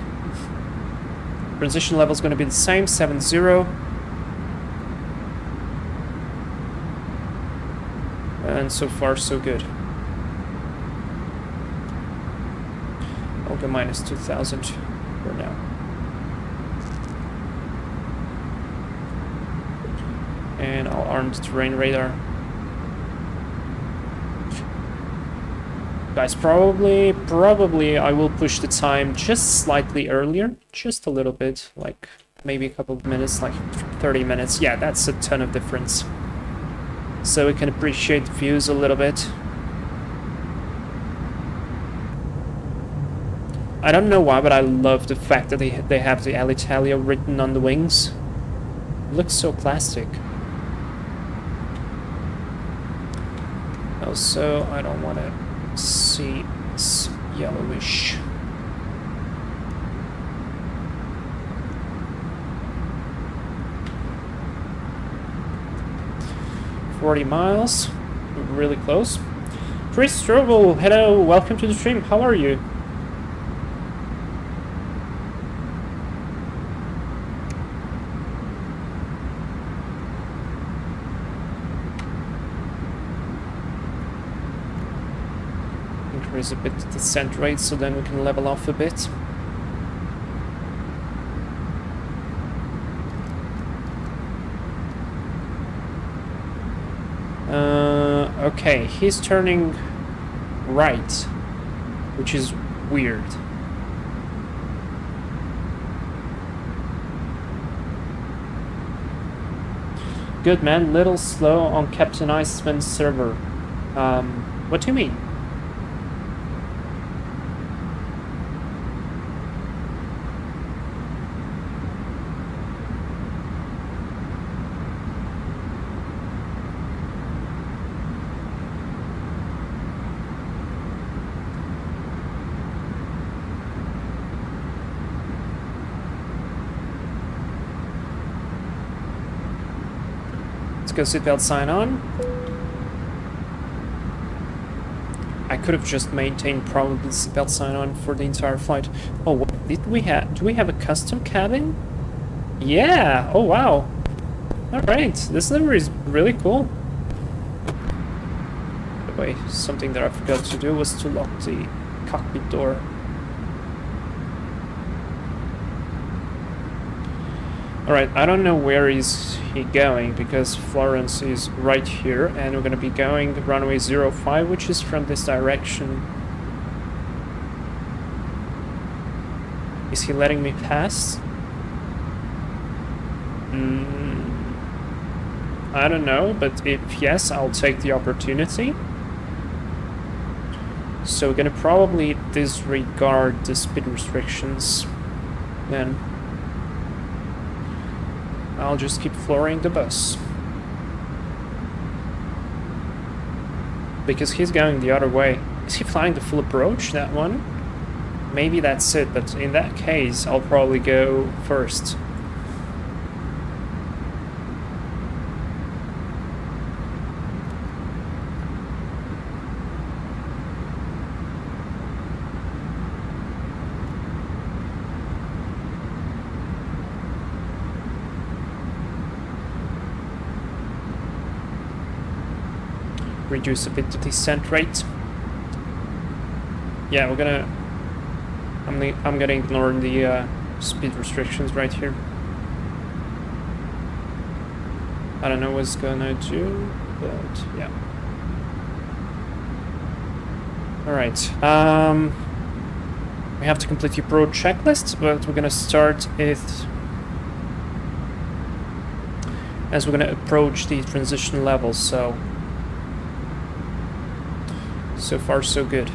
Transition level is going to be the same, 7-0. And so far, so good. I'll go minus 2,000 for now. And I'll arm the terrain radar. Guys, probably I will push the time just slightly earlier. Just a little bit, like maybe a couple of minutes, like 30 minutes. Yeah, that's a ton of difference. So we can appreciate the views a little bit. I don't know why, but I love the fact that they have the Alitalia written on the wings. It looks so plastic. Also, I don't want to see it's yellowish. $40 miles, really close. Chris Strobel, hello, welcome to the stream. How are you? Increase a bit the descent rate so then we can level off a bit. Okay, he's turning right, which is weird. Good man, little slow on Captain Iceman's server. What do you mean? Go seatbelt sign on. I could have just maintained probably seatbelt sign on for the entire flight. Oh, what did we have? Do we have a custom cabin? Yeah. Oh wow. All right. This livery is really cool. By the way, something that I forgot to do was to lock the cockpit door. Alright, I don't know where is he going, because Florence is right here, and we're going to be going runway 05, which is from this direction. Is he letting me pass? I don't know, but if yes, I'll take the opportunity. So we're going to probably disregard the speed restrictions then. I'll just keep flooring the bus. Because he's going the other way. Is he flying the full approach, that one? Maybe that's it, but in that case, I'll probably go first. Reduce a bit the descent rate. Yeah, we're gonna. I'm gonna ignore the speed restrictions right here. I don't know what it's gonna do, but yeah. Alright, we have to complete the approach checklist, but we're gonna start it as we're gonna approach the transition levels, so far so good.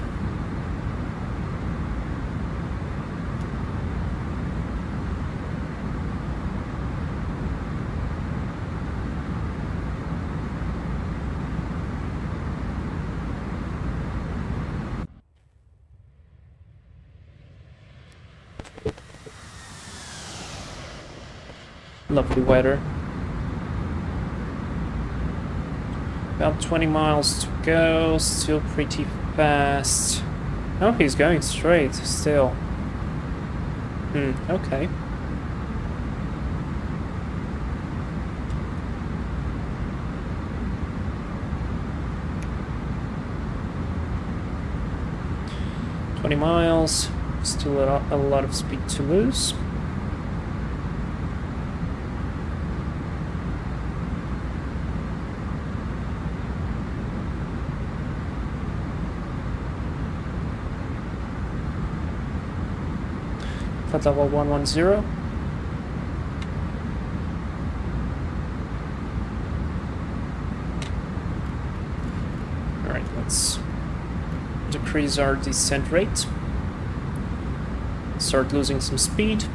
Lovely weather. About 20 miles to go, still pretty fast. Oh, he's going straight still. Okay. miles, still a lot of speed to lose. Flight level 110. Alright, let's decrease our descent rate. Start losing some speed.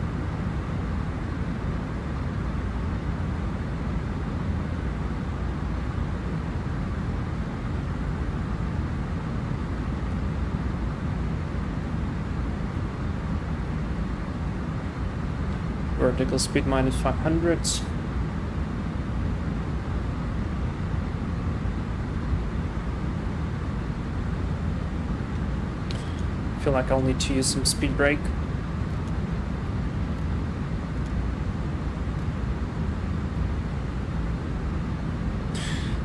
Vertical speed minus 500. Feel like I'll need to use some speed brake.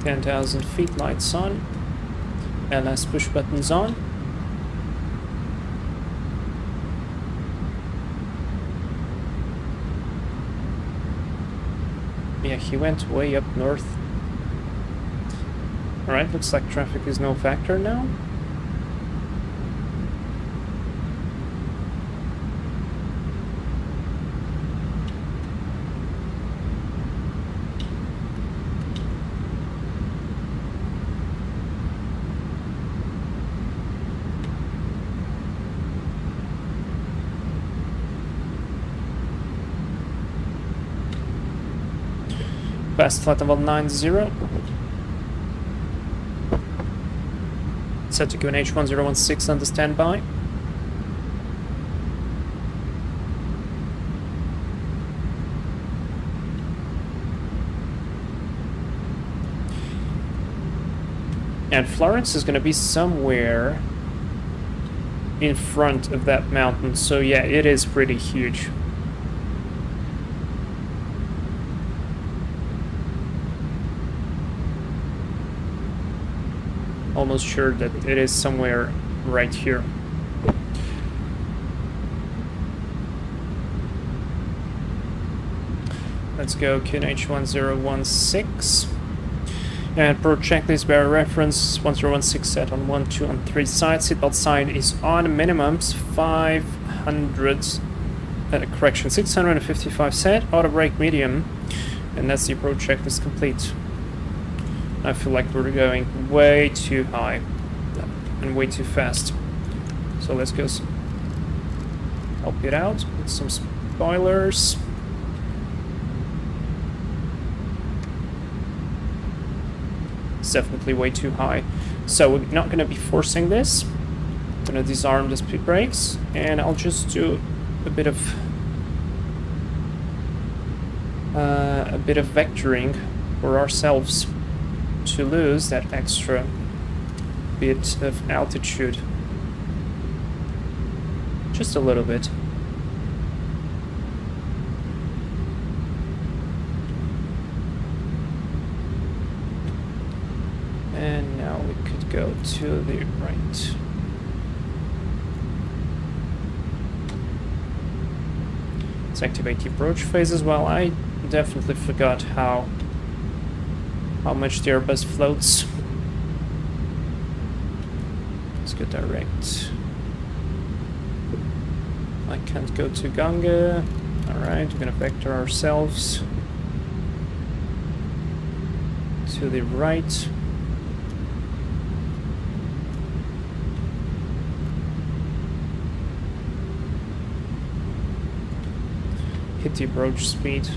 (10,000 feet, lights on, LS push buttons on. Yeah, he went way up north. Alright, looks like traffic is no factor now. Fast flight level 90. Set to QNH 1016 on the standby. And Florence is going to be somewhere in front of that mountain, so yeah, it is pretty huge. Almost sure that it is somewhere right here. Let's go QNH 1016. And per checklist by reference 1016 set on 1, 2, and 3 sides. Seatbelt sign is on, minimums 500, correction 655 set, auto brake medium, and that's the approach checklist complete. I feel like we're going way too high and way too fast. So let's go help it out with some spoilers. It's definitely way too high. So we're not going to be forcing this. I'm going to disarm the speed brakes, and I'll just do a bit of vectoring for ourselves to lose that extra bit of altitude. Just a little bit. And now we could go to the right. Let's activate the approach phase as well. I definitely forgot how how much the Airbus floats. Let's go direct. I can't go to Ganga. Alright, we're gonna vector ourselves to the right. Hit the approach speed.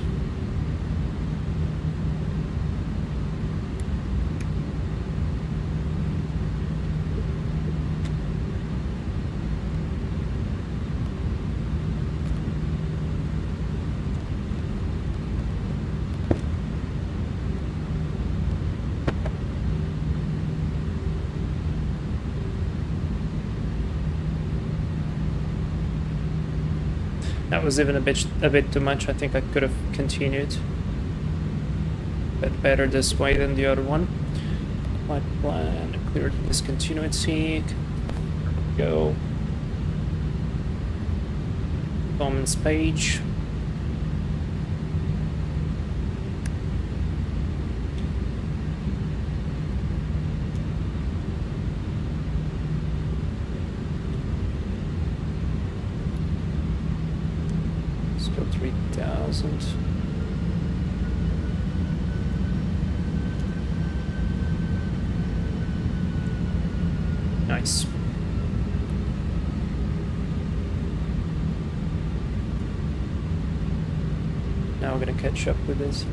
That was even a bit too much. I think I could have continued. But better this way than the other one. Flight plan, clear discontinuity. Go. Comments page. Let's go 3000. Nice. Now we're gonna catch up with this.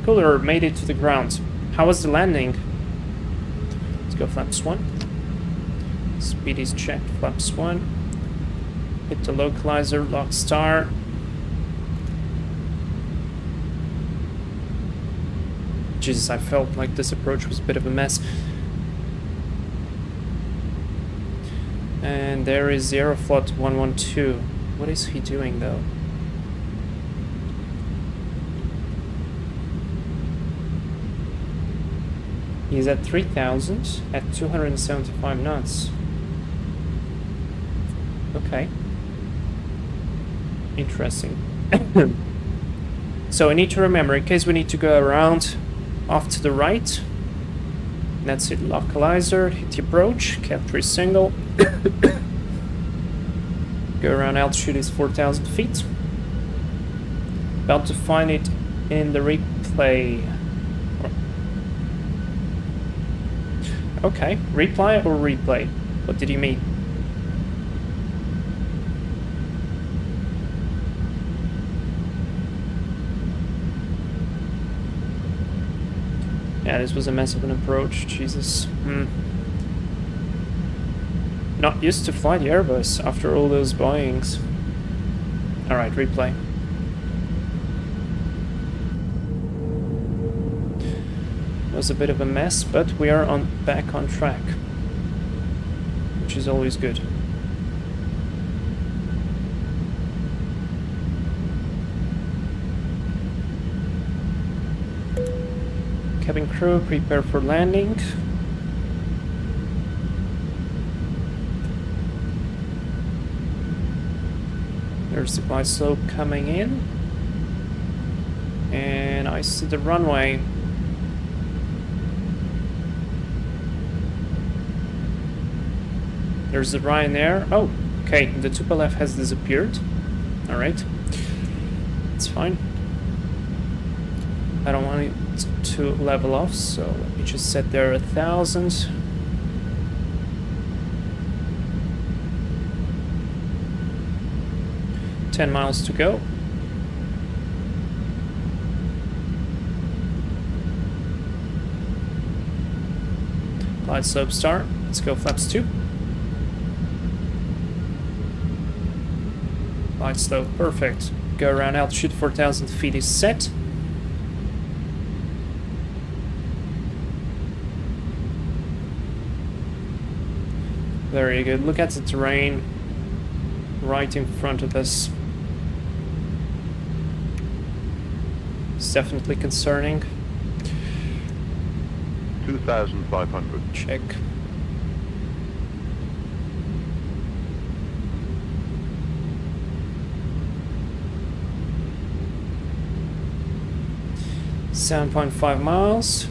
Cooler made it to the ground. How was the landing? Let's go flaps 1. Speed is checked, flaps 1. Hit the localizer, lock star. Jesus, I felt like this approach was a bit of a mess. And there is Aeroflot 112. What is he doing though? He's at 3000 at 275 knots. Okay. Interesting. So I need to remember, in case we need to go around off to the right. That's it, localizer, hit the approach, cap 3 single. Go around, altitude is 4,000 feet. About to find it in the replay. Okay, reply or replay? What did you mean? Yeah, this was a mess of an approach, Jesus. Not used to fly the Airbus after all those Boeings. Alright, replay. It was a bit of a mess, but we are back on track, which is always good. Cabin crew, prepare for landing. There's the glide slope coming in. And I see the runway. There's the Ryanair. Oh, okay, the Tupolev has disappeared. Alright. It's fine. I don't want it to level off, so let me just set there 1,000. $10 miles to go. Glide slope start. Let's go flaps 2. Glide slope, perfect. Go around, altitude 4,000 feet is set. Very good. Look at the terrain right in front of us. It's definitely concerning. 2,500. Check. 7.5 miles,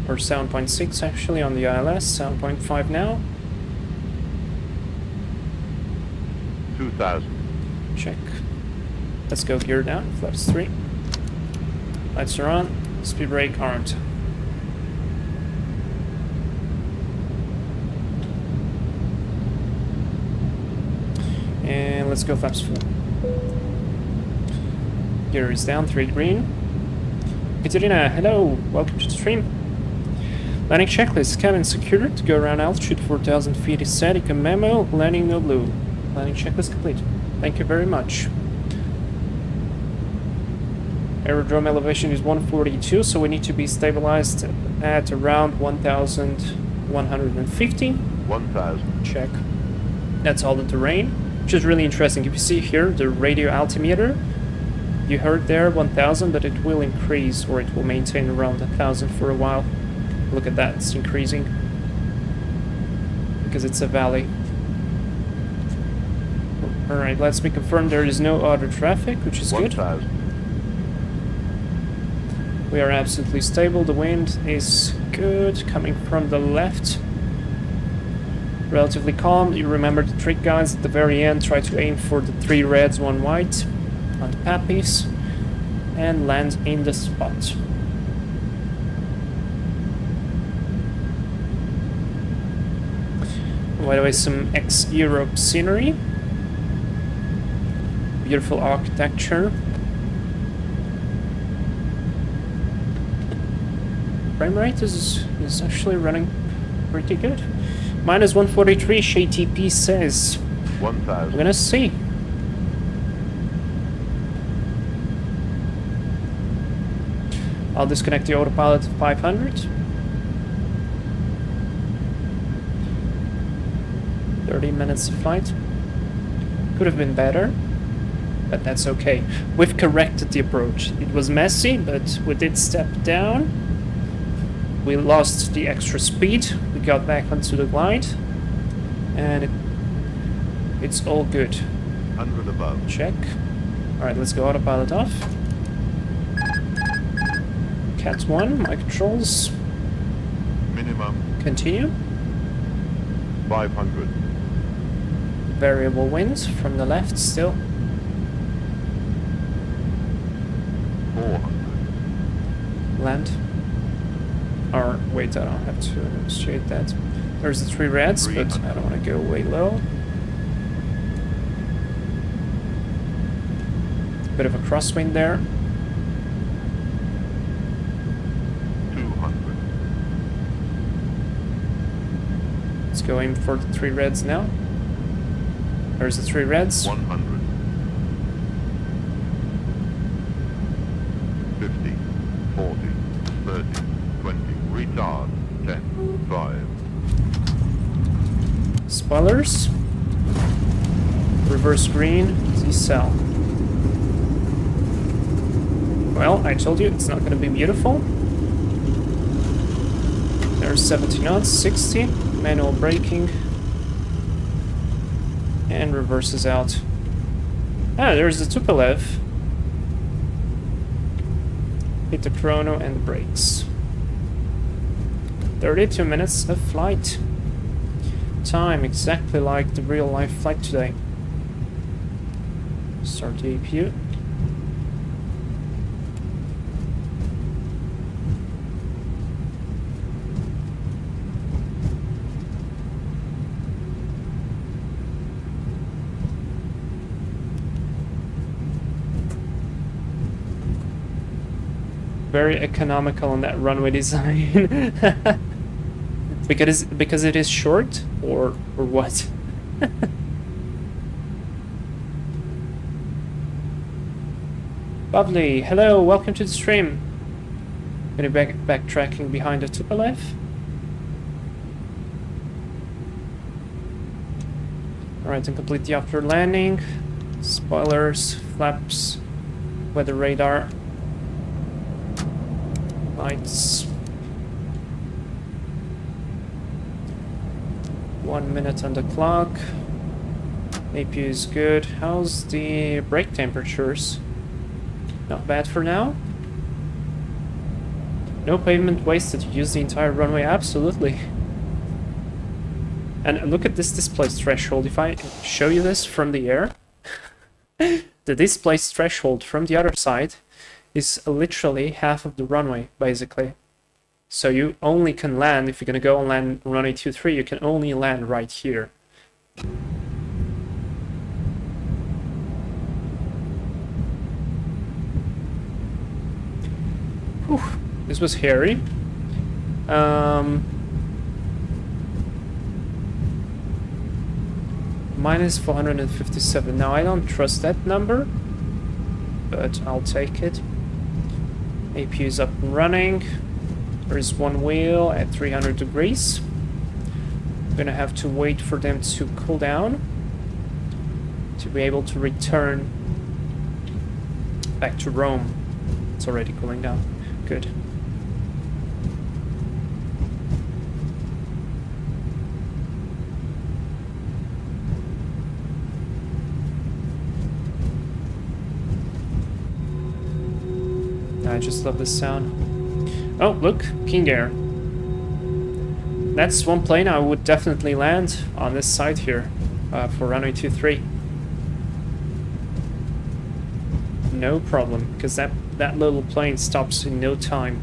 or 7.6 actually on the ILS, 7.5 now. 2,000. Check. Let's go gear down, flaps 3. Lights are on, speed brake armed. And let's go flaps 4. Gear is down, 3 green. Katerina, hello, welcome to the stream. Landing checklist, cabin secured, to go around altitude 4,000 feet is set, Eco memo, landing no blue. Landing checklist complete. Thank you very much. Aerodrome elevation is 142, so we need to be stabilized at around 1,150. 1,000. Check. That's all the terrain, which is really interesting. If you see here, the radio altimeter, you heard there 1,000, but it will increase, or it will maintain around 1,000 for a while. Look at that, it's increasing. Because it's a valley. Alright, let's be confirmed there is no other traffic, which is 1,000. good. We are absolutely stable, the wind is good, coming from the left. Relatively calm. You remember the trick, guys, at the very end, try to aim for the 3 reds, 1 white on the pappies, and land in the spot. By the way, some xEurope scenery. Beautiful architecture. Frame rate is actually running pretty good. Minus 143, Shay TP says. 1,000. We're gonna see. I'll disconnect the autopilot at 500. 30 minutes of flight. Could have been better, but that's okay. We've corrected the approach. It was messy, but we did step down. We lost the extra speed. We got back onto the glide, and it's all good. 100 above. Check. Alright, let's go autopilot off. Cat 1, my controls. Minimum. Continue. 500. Variable wind from the left still. 400. Land. Or wait, I don't have to initiate that. There's the 3 reds, but I don't want to go way low. Bit of a crosswind there. 200. Let's go aim for the 3 reds now. There's the 3 reds. 100. 50. 40. 30. 20. Retard. 10. 5. Spoilers. Reverse green. Z-cell. Well, I told you it's not going to be beautiful. There's 70 knots, 60. Manual braking. And reverses out. Ah, there's the Tupolev. Hit the chrono and the brakes. 32 minutes of flight. Time exactly like the real life flight today. Start the APU. Very economical on that runway design. because it is short, or what? Lovely. Hello, welcome to the stream. Gonna backtracking behind the Tupolev. Alright, and complete the after landing. Spoilers, flaps, weather radar. Lights. 1 minute on the clock. APU is good. How's the brake temperatures? Not bad for now. No pavement wasted. You use the entire runway. Absolutely. And look at this displaced threshold. If I show you this from the air, the displaced threshold from the other side is literally half of the runway, basically. So you only can land, if you're going to go and land runway 23, you can only land right here. Whew, this was hairy. Minus 457. Now I don't trust that number, but I'll take it. APU is up and running. There is one wheel at 300 degrees. I'm gonna have to wait for them to cool down to be able to return back to Rome. It's already cooling down. Good. I just love this sound. Oh, look, King Air. That's one plane I would definitely land on this side here for runway 23. No problem, because that little plane stops in no time.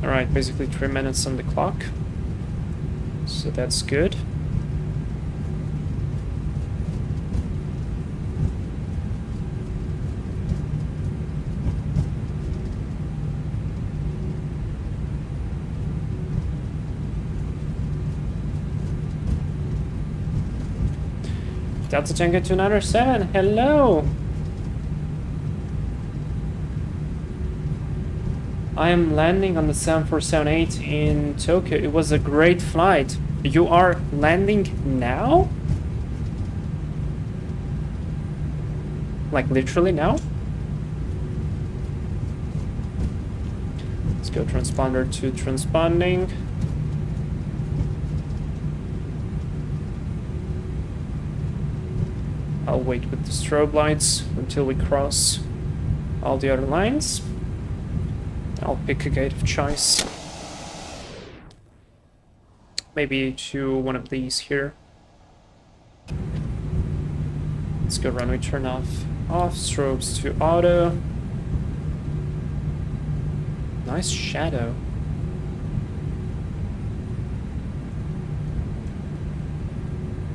Alright, basically 3 minutes on the clock. So that's good. Delta Tango 297, hello! I am landing on the 7478 in Tokyo. It was a great flight. You are landing now? Like literally now? Let's go transponder to transponding. I'll wait with the strobe lights until we cross all the other lines. I'll pick a gate of choice. Maybe to one of these here. Let's go runway turn off. Off, strobes to auto. Nice shadow.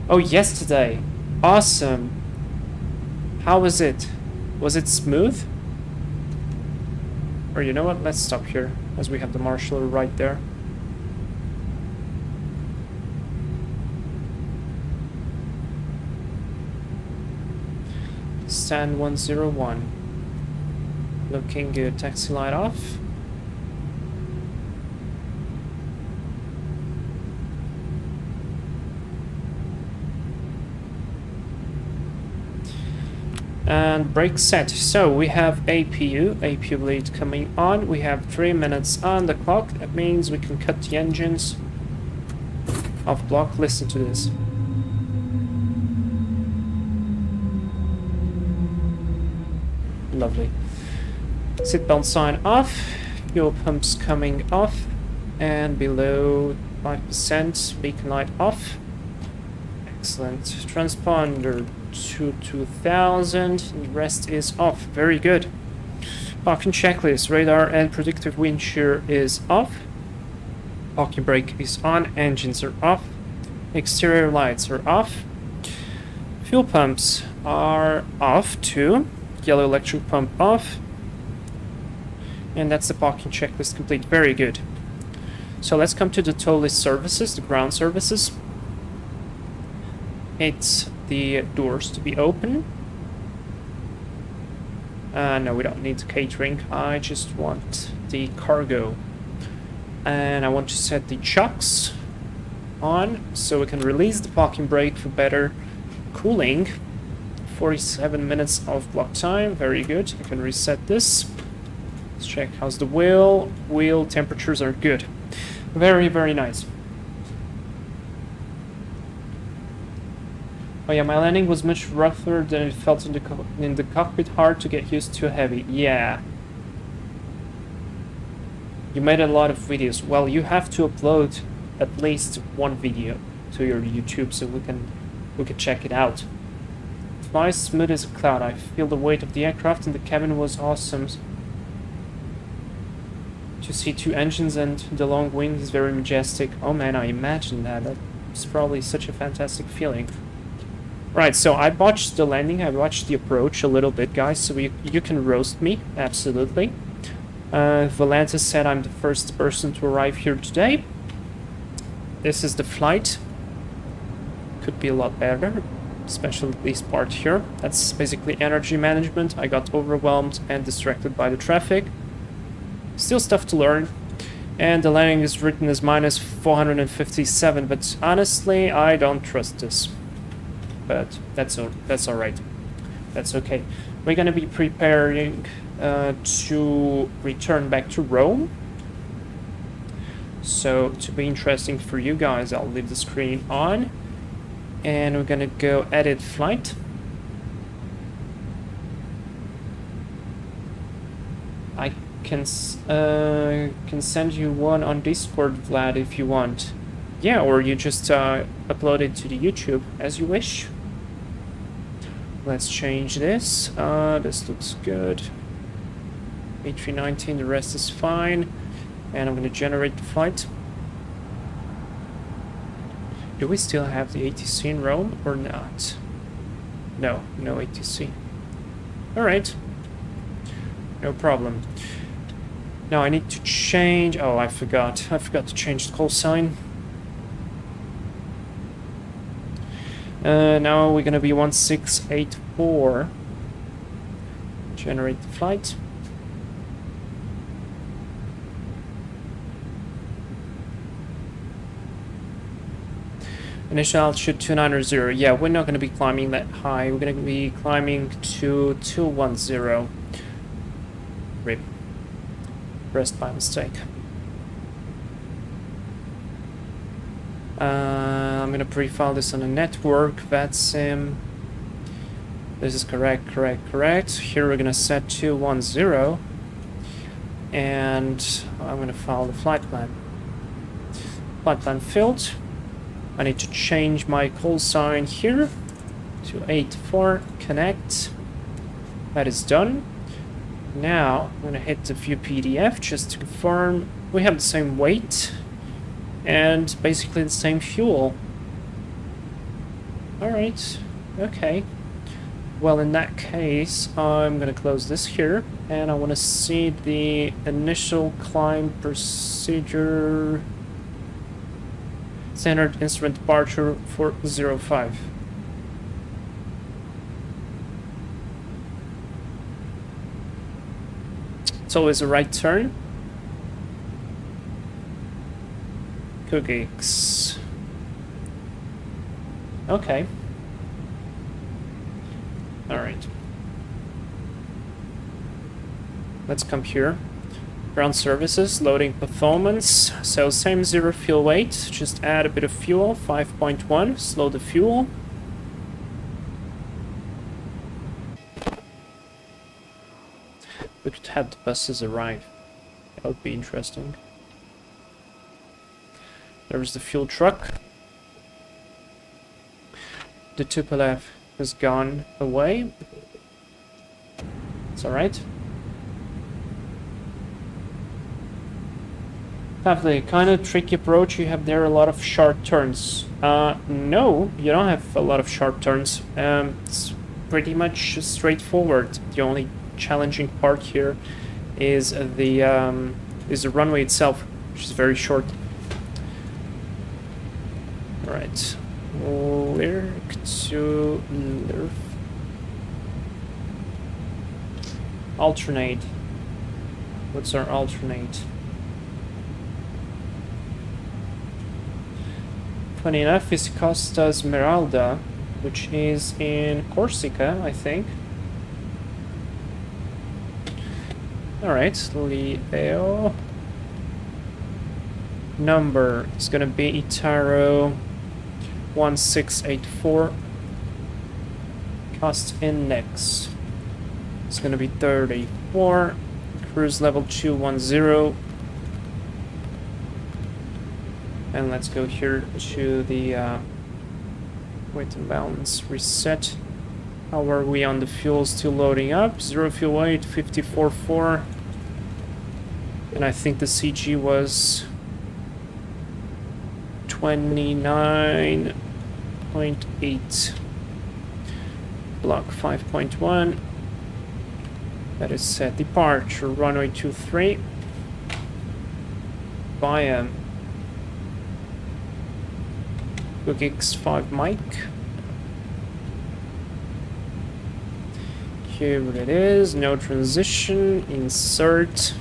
Oh, yesterday. Awesome. How was it? Was it smooth? Or you know what? Let's stop here, as we have the marshaller right there. Stand 101. Looking good. Taxi light off. And brake set. So we have APU bleed coming on. We have 3 minutes on the clock. That means we can cut the engines off block. Listen to this. Lovely. Seatbelt sign off. Fuel pumps coming off. And below 5%. Beacon light off. Excellent. Transponder to 2000. The rest is off. Very good. Parking checklist. Radar and predictive wind shear is off. Parking brake is on. Engines are off. Exterior lights are off. Fuel pumps are off too. Yellow electric pump off. And that's the parking checklist complete. Very good. So let's come to the Toliss services, the ground services. It's the doors to be open. No, we don't need the catering. I just want the cargo. And I want to set the chocks on so we can release the parking brake for better cooling. 47 minutes of block time. Very good. I can reset this. Let's check how's the wheel. Wheel temperatures are good. Very, very nice. Oh yeah, my landing was much rougher than it felt in the cockpit. Hard to get used to. Heavy. Yeah. You made a lot of videos. Well, you have to upload at least one video to your YouTube so we can check it out. Flies smooth as a cloud. I feel the weight of the aircraft and the cabin was awesome. To see two engines and the long wing is very majestic. Oh man, I imagine that. That's probably such a fantastic feeling. Right, so I botched the landing, I botched the approach a little bit, guys, so you can roast me, absolutely. Valenta said I'm the first person to arrive here today. This is the flight. Could be a lot better, especially this part here. That's basically energy management. I got overwhelmed and distracted by the traffic. Still stuff to learn. And the landing is written as minus 457, but honestly, I don't trust this. But that's all right. That's okay. We're gonna be preparing to return back to Rome. So to be interesting for you guys, I'll leave the screen on, and we're gonna go edit flight. I can send you one on Discord, Vlad, if you want. Yeah, or you just upload it to the YouTube as you wish. Let's change this. This looks good. A319, the rest is fine. And I'm going to generate the flight. Do we still have the ATC in Rome or not? No, no ATC. Alright. No problem. Now I need to change... Oh, I forgot to change the call sign. Now we're gonna be 1684. Generate the flight. Initial altitude 290. Yeah, we're not gonna be climbing that high. We're gonna be climbing to 210. RIP. Pressed by mistake. I'm gonna pre-file this on a network, VATSIM. This is correct. Here we're gonna set 210, and I'm gonna file the flight plan. Flight plan filled. I need to change my call sign here to 84 connect. That is done. Now I'm gonna hit the view PDF just to confirm we have the same weight and basically the same fuel. Alright, okay. Well, in that case, I'm gonna close this here, and I want to see the initial climb procedure. Standard instrument departure 405. It's always a right turn. Cookies. Okay. Alright. Let's come here. Ground services, loading performance. So same zero fuel weight, just add a bit of fuel, 5.1, slow the fuel. We could have the buses arrive. That would be interesting. There's the fuel truck. The Tupolev has gone away. It's alright. Lovely, kind of tricky approach you have there, a lot of sharp turns. No, you don't have a lot of sharp turns. It's pretty much straightforward. The only challenging part here is the runway itself, which is very short. Alright, Lirk to Lirf. Alternate. What's our alternate? Funny enough, is Costa Smeralda, which is in Corsica, I think. Alright, Leo. Number is gonna be Itaro 1684. Cost index. It's gonna be 34. Cruise level 210. And let's go here to the weight and balance reset. How are we on the fuel? Still loading up. 0 fuel weight, 54.4. And I think the CG was 29.8. Block 5.1. That is set. Departure, runway 23. Via Book X5 mic. Here it is. No transition. Insert.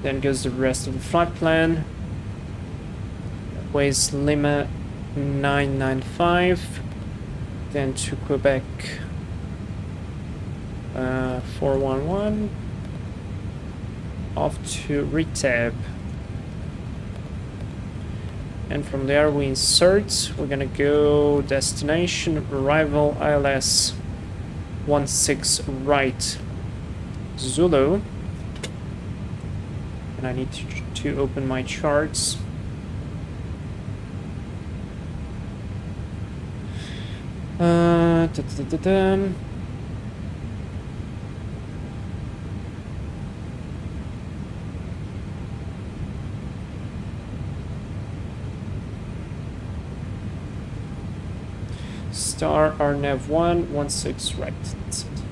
Then goes the rest of the flight plan. Weighs Lima 995. Then to Quebec 411. Off to Retab. And from there we insert. We're gonna go destination, arrival, ILS 16 right, Zulu. And I need to open my charts. Star RNAV 116 right. That's it.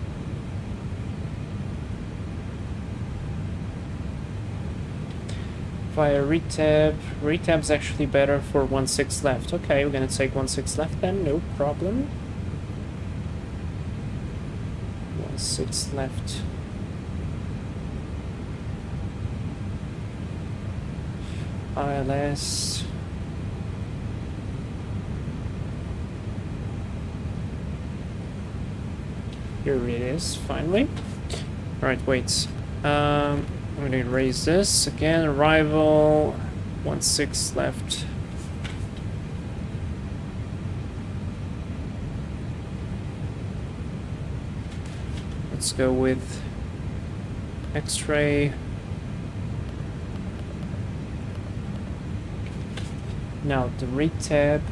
Via retab. Retab's actually better for 16 left. Okay, we're gonna take 16 left then, no problem. 16 left. ILS. Here it is, finally. Alright, wait. I'm gonna erase this again. Arrival 16 left. Let's go with X-ray. Now the retab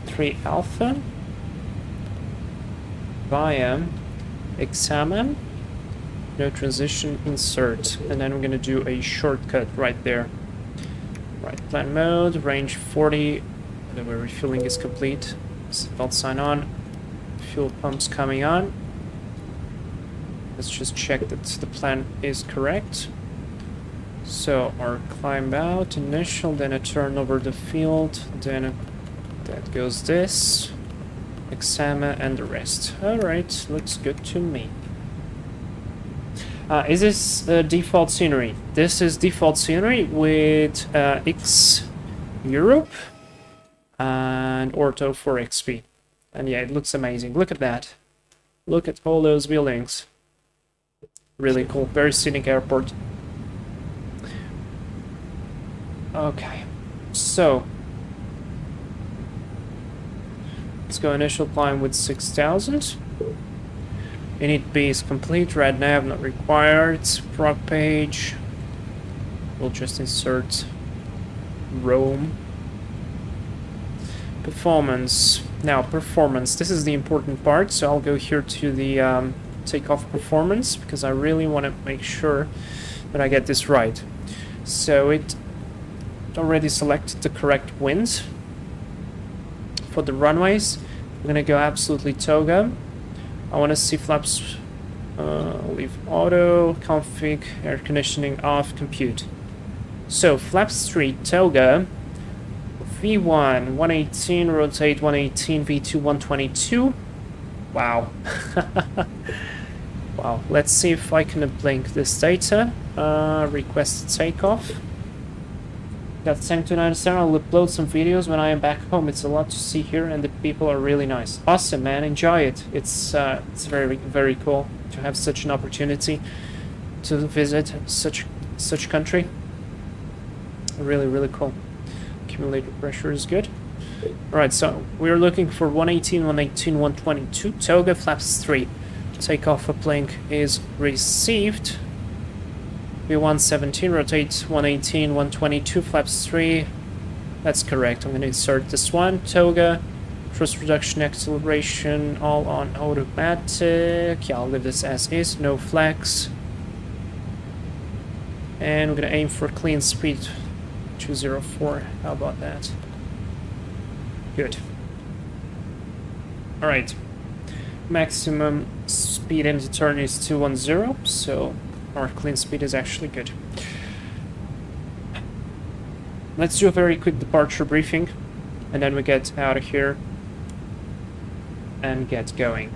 3 alpha via examine, no transition, insert, and then we're gonna do a shortcut right there. Right, plan mode, range 40, the refueling is complete, seatbelt sign on, fuel pumps coming on. Let's just check that the plan is correct. So our climb out, initial, then a turn over the field, then that goes this, examine, and the rest. Alright, looks good to me. Is this default scenery? This is default scenery with xEurope and Ortho4XP. And yeah, it looks amazing. Look at that. Look at all those buildings. Really cool. Very scenic airport. Okay, so let's go initial climb with 6,000. Init B is complete. Red nav not required. Prog page. We'll just insert Rome. Performance. Now performance. This is the important part. So I'll go here to the takeoff performance because I really want to make sure that I get this right. So it already selected the correct wind for the runways. I'm gonna go absolutely toga. I want to see flaps, leave auto, config, air conditioning off, compute. So flaps 3 toga, V1 118, rotate 118, V2 122. Wow. Wow, let's see if I can blink this data. Request takeoff. Got time to understand. I'll upload some videos when I am back home. It's a lot to see here, and the people are really nice. Awesome, man. Enjoy it. It's very, very cool to have such an opportunity to visit such country. Really, really cool. Accumulator pressure is good. Right, so we're looking for 118, 118, 122, toga, flaps 3. Takeoff uplink is received. V117, rotate 118, 122, flaps 3. That's correct. I'm going to insert this one. Toga, thrust reduction, acceleration, all on automatic. Yeah, I'll leave this as is, no flex. And we're going to aim for clean speed 204. How about that? Good. Alright. Maximum speed into turn is 210, so our clean speed is actually good. Let's do a very quick departure briefing, and then we get out of here and get going.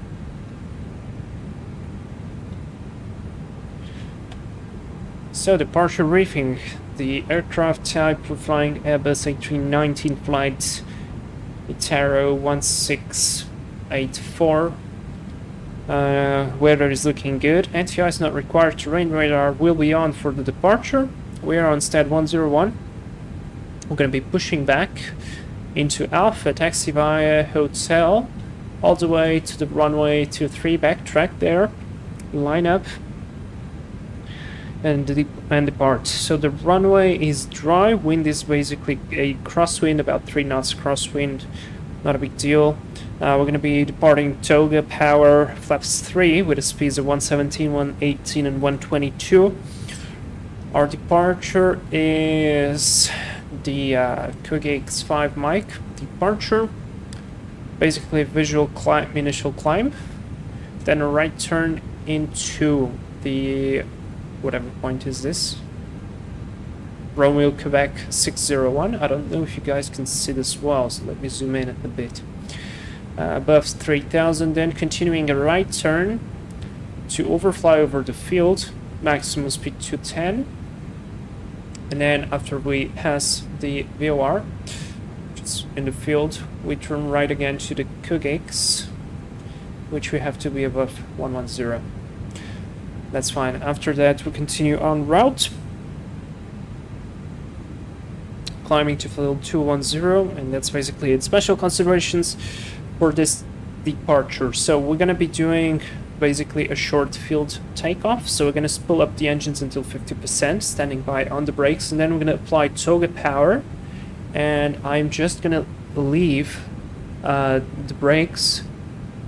So, departure briefing. The aircraft type we're flying Airbus A319 flight ITA 1684. Weather is looking good. NTI is not required. Terrain radar will be on for the departure. We are on STAD 101. We're going to be pushing back into Alpha, taxi via hotel, all the way to the runway 23, backtrack there, line up, and depart. So the runway is dry, wind is basically a crosswind, about 3 knots crosswind, not a big deal. We're going to be departing toga, power, flaps 3 with a speeds of 117, 118 and 122. Our departure is the X5 mic departure, basically a visual climb, initial climb, then a right turn into the whatever point is this, Romeo Quebec 601. I don't know if you guys can see this well, so let me zoom in a bit. Above 3000, then continuing a right turn to overfly over the field, maximum speed 210. And then after we pass the VOR, which is in the field, we turn right again to the X, which we have to be above 110. That's fine. After that, we continue on route, climbing to field 210, and that's basically it. Special considerations for this departure. So we're going to be doing basically a short field takeoff. So we're going to spool up the engines until 50%, standing by on the brakes, and then we're going to apply toga power, and I'm just going to leave the brakes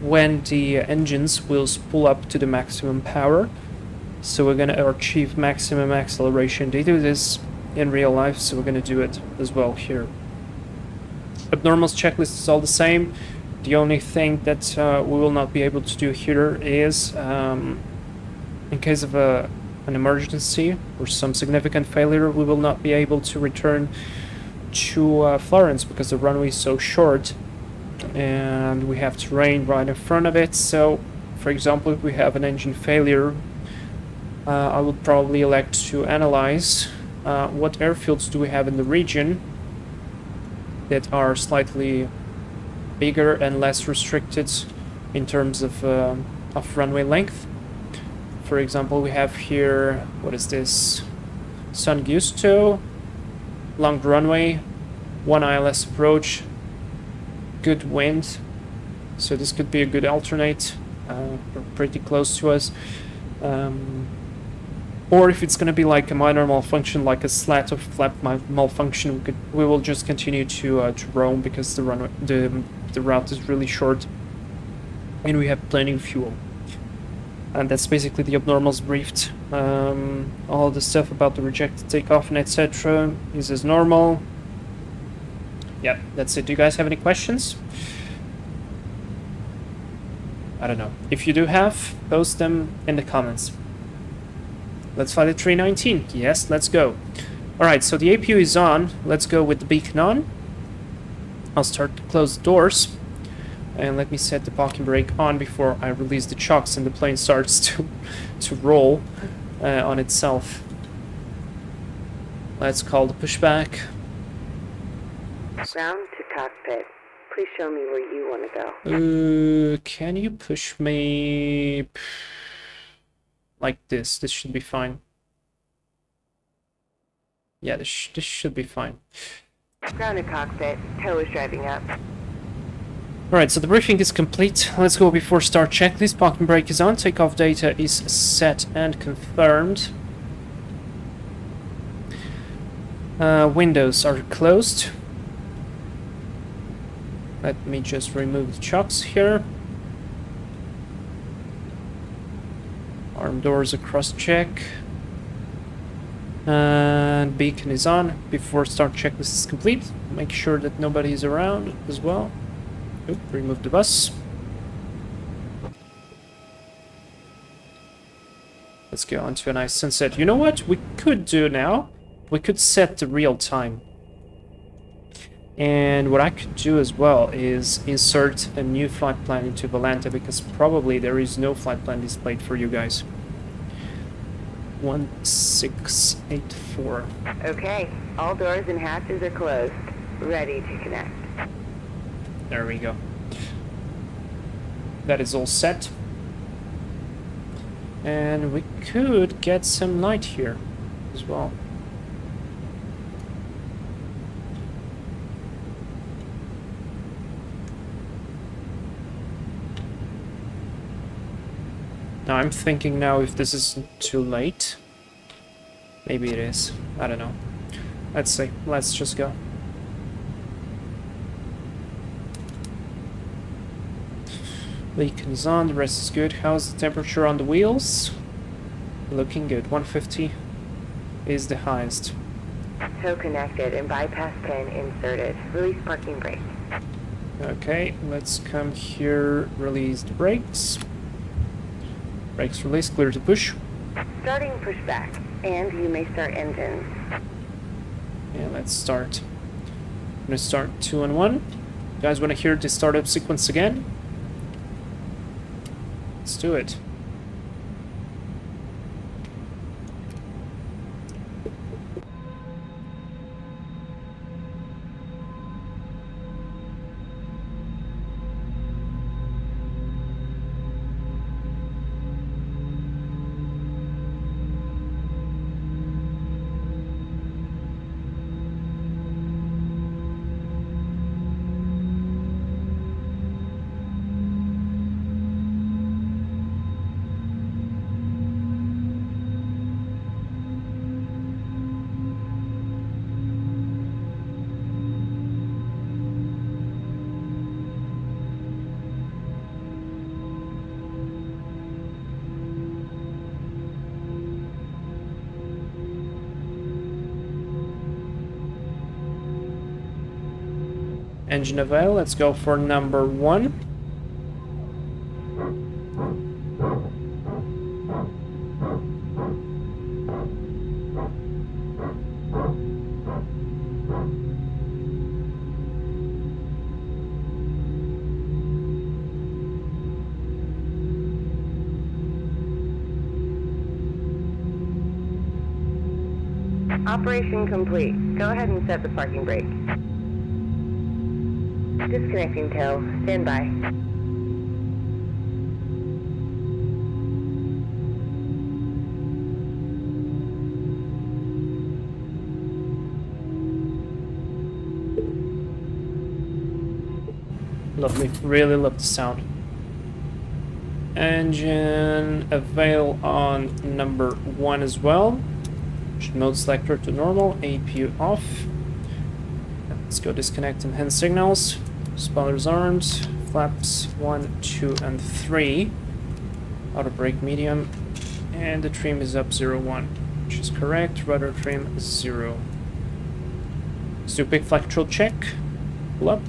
when the engines will spool up to the maximum power. So we're going to achieve maximum acceleration. They do this in real life, so we're going to do it as well here. Abnormals checklist is all the same. The only thing that we will not be able to do here is, in case of an emergency or some significant failure, we will not be able to return to Florence because the runway is so short and we have terrain right in front of it. So, for example, if we have an engine failure, I would probably elect to analyze what airfields do we have in the region that are slightly bigger and less restricted in terms of runway length. For example, we have here, what is this? San Giusto, long runway, 1 ILS approach, good wind, so this could be a good alternate, pretty close to us. Or if it's going to be like a minor malfunction, like a slat or flap malfunction, we will just continue to roam because the route is really short and we have plenty of fuel. And that's basically the abnormals briefed. All the stuff about the rejected takeoff and etc. is as normal. Yeah, that's it. Do you guys have any questions? I don't know. If you do have, post them in the comments. Let's fly the 319. Yes, let's go. Alright, so the APU is on. Let's go with the beacon on. I'll start to close the doors. And let me set the parking brake on before I release the chocks and the plane starts to roll on itself. Let's call the pushback. Ground to cockpit. Please show me where you want to go. Can you push me like this? This should be fine. Yeah, this should be fine. Grounded cockpit. Tow is driving up. Alright, so the briefing is complete. Let's go before start checklist. Parking brake is on. Takeoff data is set and confirmed. Windows are closed. Let me just remove the chocks here. Arm doors across check. And beacon is on. Before start checklist is complete. Make sure that nobody is around as well. Oop, remove the bus. Let's go on to a nice sunset. You know what we could do now? We could set the real time. And what I could do as well is insert a new flight plan into Volanta, because probably there is no flight plan displayed for you guys. 1684. Okay, all doors and hatches are closed. Ready to connect. There we go. That is all set. And we could get some light here as well. Now I'm thinking now if this is too late. Maybe it is. I don't know. Let's see. Let's just go. Beacon is on, the rest is good. How's the temperature on the wheels? Looking good. 150 is the highest. Tow connected and bypass pin inserted. Release parking brake. Okay, let's come here, release the brakes. Brakes released, clear to push. Starting pushback, and you may start engines. Yeah, let's start. I'm gonna start 2 and 1. You guys wanna hear the startup sequence again? Let's do it. Engine avail, let's go for number 1. Operation complete. Go ahead and set the parking brake. Disconnecting tow. Stand by. Lovely, really love the sound. Engine avail on number 1 as well. Mode selector to normal, APU off. Let's go disconnect and hand signals. Spoilers arms, flaps 1, 2, and 3. Auto brake medium, and the trim is up 0-1, which is correct. Rudder trim 0. Let's do a quick flight control check. Pull up,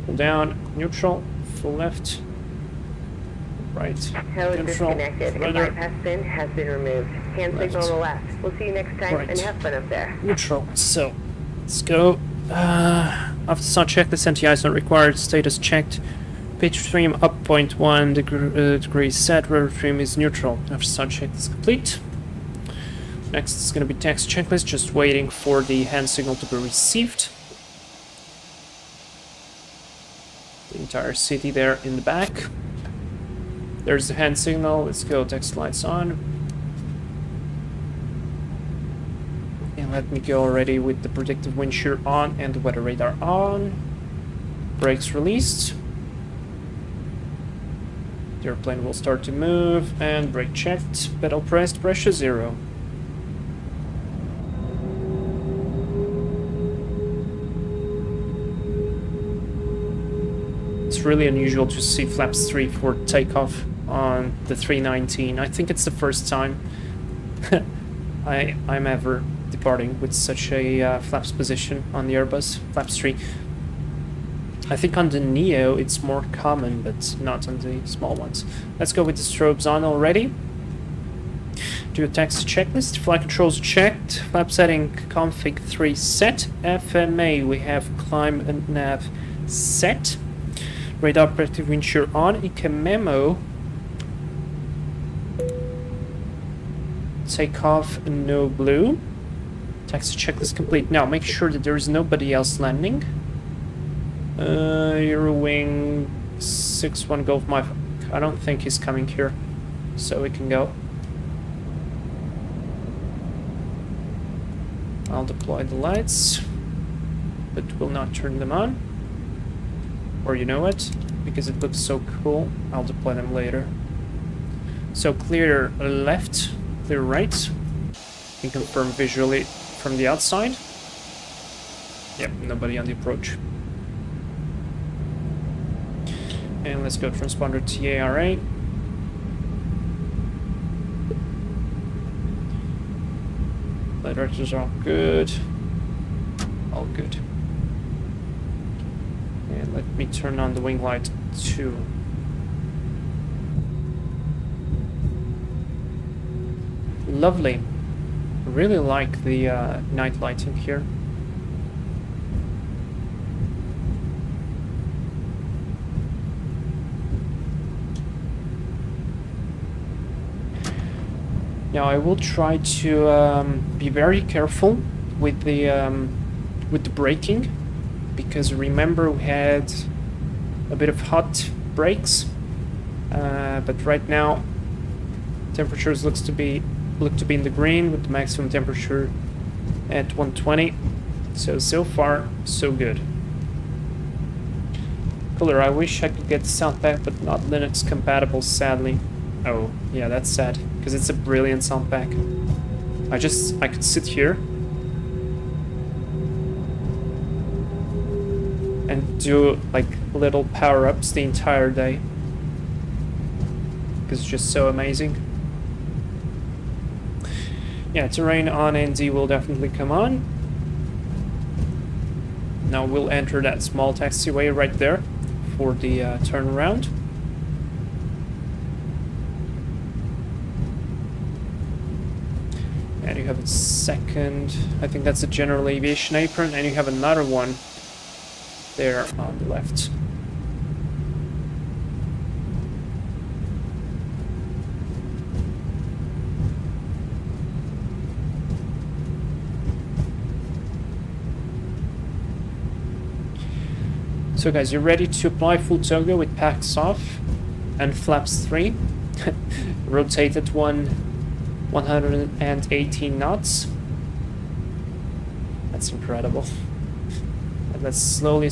pull down, neutral, full left, right, Tow is neutral, disconnected and rudder, bypass pin has been removed. Hand Left. signal on the left. We'll see you next time Right. and have fun up there. neutral. So let's go. After start checklist, NTI is not required. Status checked. Pitch trim up 0.1 degrees set. Rudder trim is neutral. After start checklist complete. Next is going to be text checklist. Just waiting for the hand signal to be received. The entire city there in the back. There's the hand signal. Let's go. Text lights on. And Let me go already with the predictive wind shear on and the weather radar on. Brakes released. The airplane will start to move, and brake checked, pedal pressed, pressure 0. It's really unusual to see flaps 3 for takeoff on the 319. I think it's the first time I'm ever departing with such a flaps position on the Airbus, flaps 3. I think on the Neo it's more common, but not on the small ones. Let's go with the strobes on already. Do a taxi checklist. Flight controls checked. Flap setting config 3 set. FMA we have climb and nav set. Radar predictive wind shear on. ITA memo. Takeoff no blue. Taxi checklist complete. Now make sure that there is nobody else landing. Eurowing 61 Golf Mike. I don't think he's coming here, so we can go. I'll deploy the lights, but will not turn them on. Or you know what? Because it looks so cool, I'll deploy them later. So clear left, clear right. You can confirm visually from the outside. Yep, nobody on the approach. And let's go transponder TARA. Flight directors are all good. All good. And let me turn on the wing light too. Lovely. I really like the night lighting here. Now I will try to be very careful with the braking, because remember we had a bit of hot brakes, but right now temperatures look to be in the green with the maximum temperature at 120. So far so good. Cooler. I wish I could get the sound pack, but not Linux compatible, sadly. Oh, yeah, that's sad, because it's a brilliant sound pack. I could sit here and do like little power-ups the entire day, because it's just so amazing. Yeah, terrain on ND will definitely come on. Now we'll enter that small taxiway right there for the turnaround. And you have a second, I think that's a general aviation apron, and you have another one there on the left. So guys, you're ready to apply full toga with packs off and flaps 3. Rotate at 118 knots. That's incredible. And let's slowly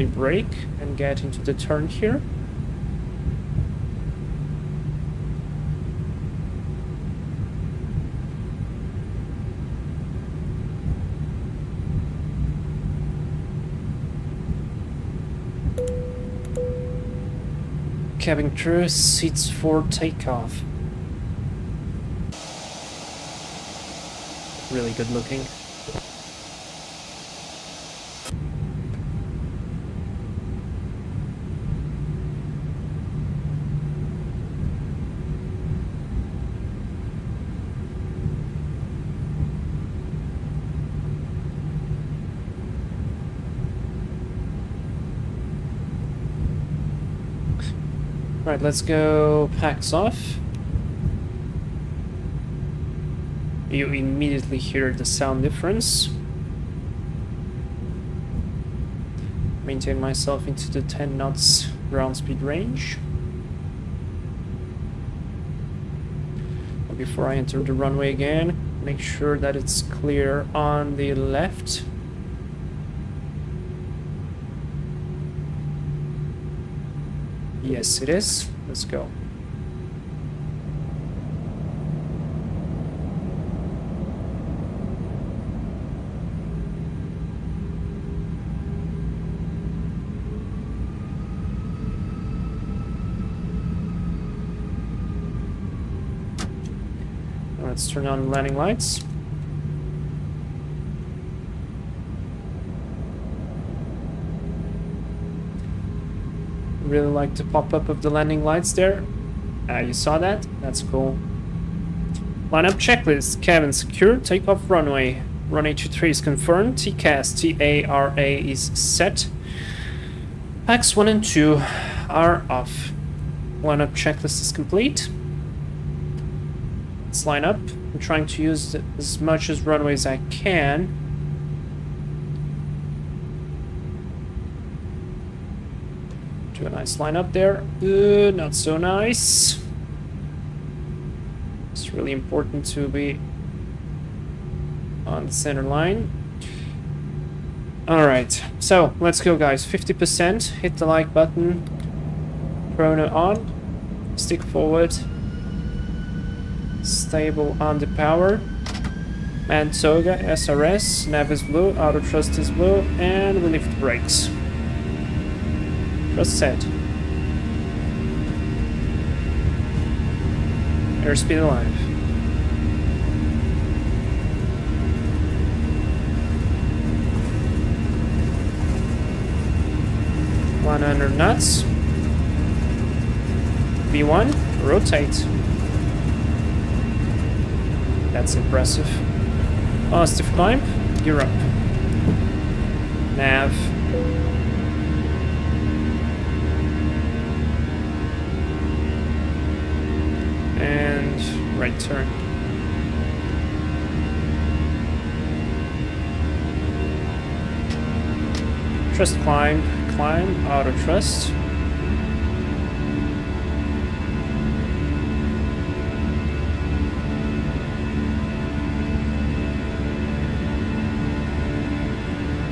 brake and get into the turn here. Cabin crew, seats for takeoff. Really good looking. Right, let's go packs off. You immediately hear the sound difference. Maintain myself into the 10 knots ground speed range. Before I enter the runway again. Make sure that it's clear on the left. Yes, it is. Let's go. Let's turn on the landing lights. Really like the pop-up of the landing lights there. You saw that? That's cool. Lineup checklist. Cabin secure. Takeoff runway. Runway 23 is confirmed. TCAS TARA is set. Packs 1 and 2 are off. Lineup checklist is complete. Let's line up. I'm trying to use as much as runway as I can. Do a nice line up there. Not so nice. It's really important to be on the center line. Alright, so let's go guys. 50%. Hit the like button. Chrono on. Stick forward. Stable on the power. Mantoga, SRS, nav is blue, auto thrust is blue, and we lift brakes. Thrust set. Airspeed alive. $100 knots. V1, rotate. That's impressive. Positive climb, Europe. Nav. And right turn. Thrust climb, climb, auto thrust.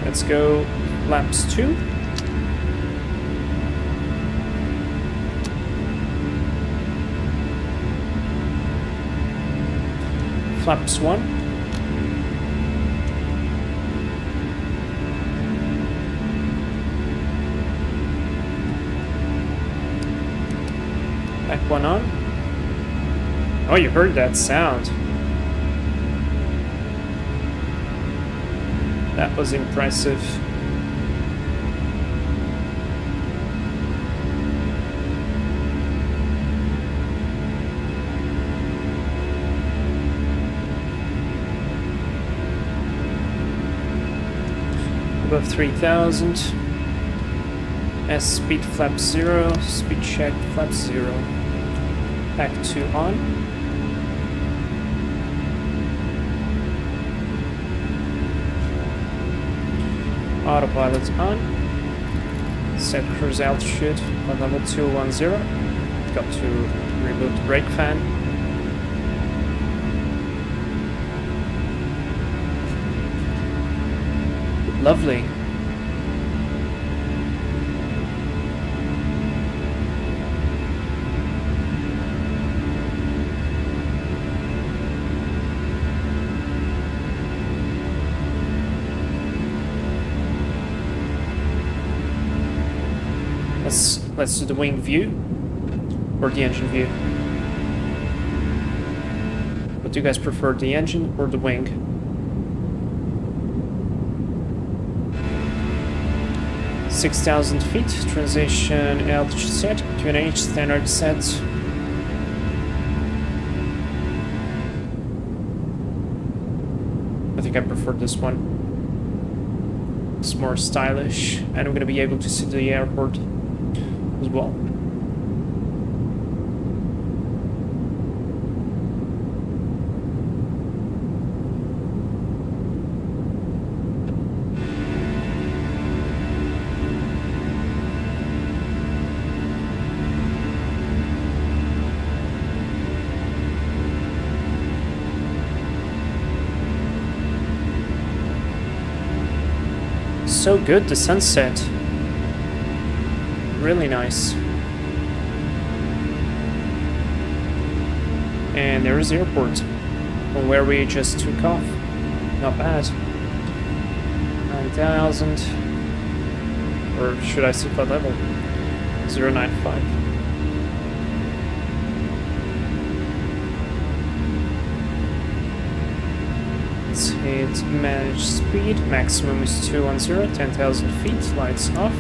Let's go flaps 2. Flaps 1. Back 1 on. Oh, you heard that sound. That was impressive. Above 3,000. S speed flap 0, speed check flap 0. Back 2 on. Autopilot on. Set cruise altitude on level 210. Got to remove the brake fan. Lovely. Let's do the wing view or the engine view. What do you guys prefer, the engine or the wing? – 6,000 feet, transition altitude set, QNH standard set. I think I prefer this one. It's more stylish, and I'm gonna be able to see the airport as well. So good, the sunset. Really nice. And there is the airport, from where we just took off. Not bad. 9,000. Or should I say flight level? 095. Let's hit manage speed. Maximum is 210, 10,000 feet. Lights off.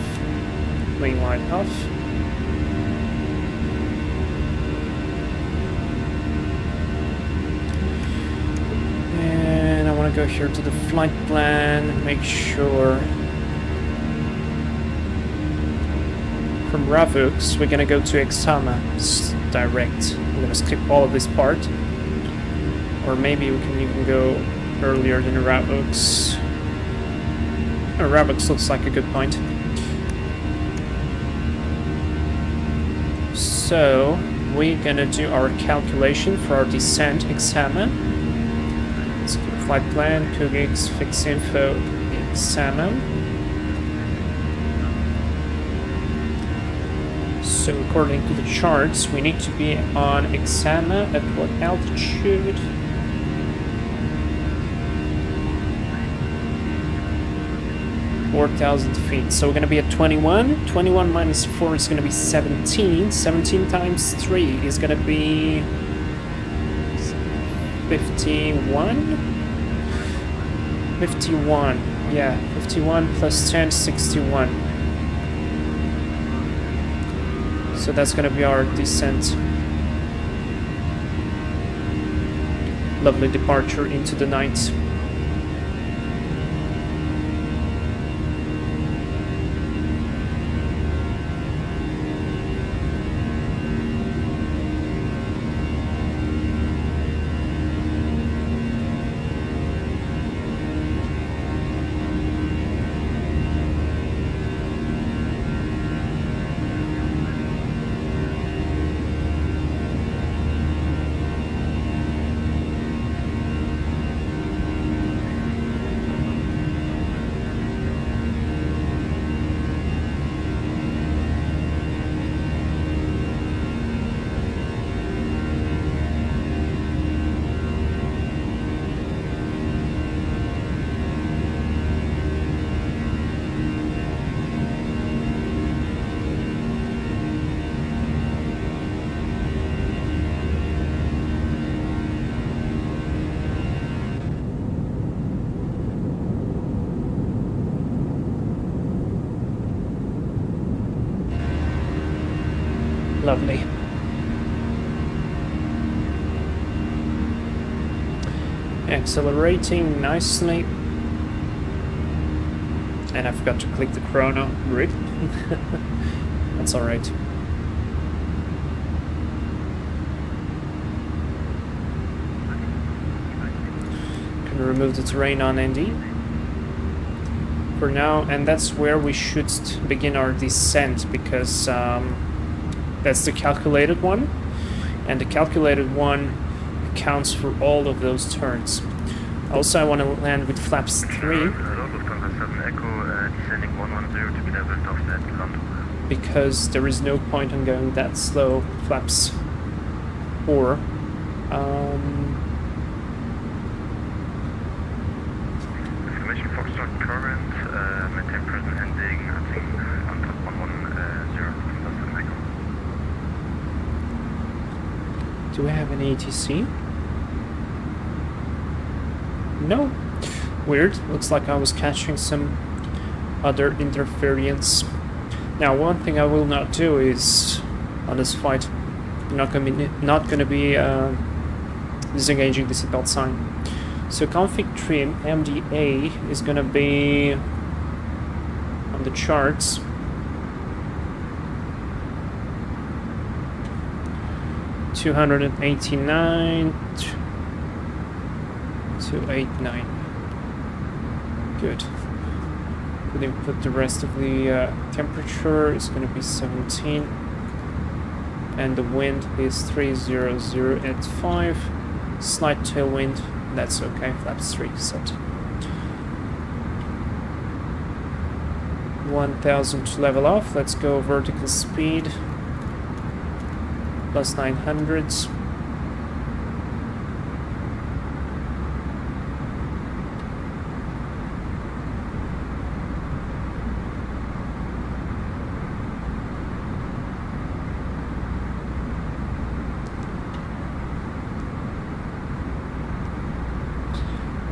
Main light off. And I want to go here to the flight plan, make sure. From Ravux, we're gonna go to Exama direct. I'm gonna skip all of this part. Or maybe we can even go earlier than Ravux. Ravux looks like a good point. So, we're gonna do our calculation for our descent Exama. Skip flight plan, QGIX, fix info, Exama. So according to the charts, we need to be on Exama at what altitude? (4,000 feet). So we're going to be at 21. 21 minus 4 is going to be 17. 17 times 3 is going to be 51? 51. Yeah, 51 plus 10, 61. So that's gonna be our descent. Lovely departure into the night. Lovely. Accelerating nicely. And I forgot to click the chrono. Rip. That's alright. Can remove the terrain on ND for now, and that's where we should begin our descent, because that's the calculated one, and the calculated one accounts for all of those turns. Also, I want to land with flaps 3. Because there is no point in going that slow. Flaps 4. Information for start current, maintain present ending, I think on top 110. Do we have an ATC? No. Weird. Looks like I was catching some other interference. Now, one thing I will not do is on this flight, not gonna be disengaging the seatbelt sign. So config trim MDA is gonna be on the charts. $289 289. Good. We'll input the rest of the temperature is going to be 17, and the wind is 300 at 5. Slight tailwind, that's okay. Flaps 3 set. 1000 to level off. Let's go vertical speed. Plus 900s.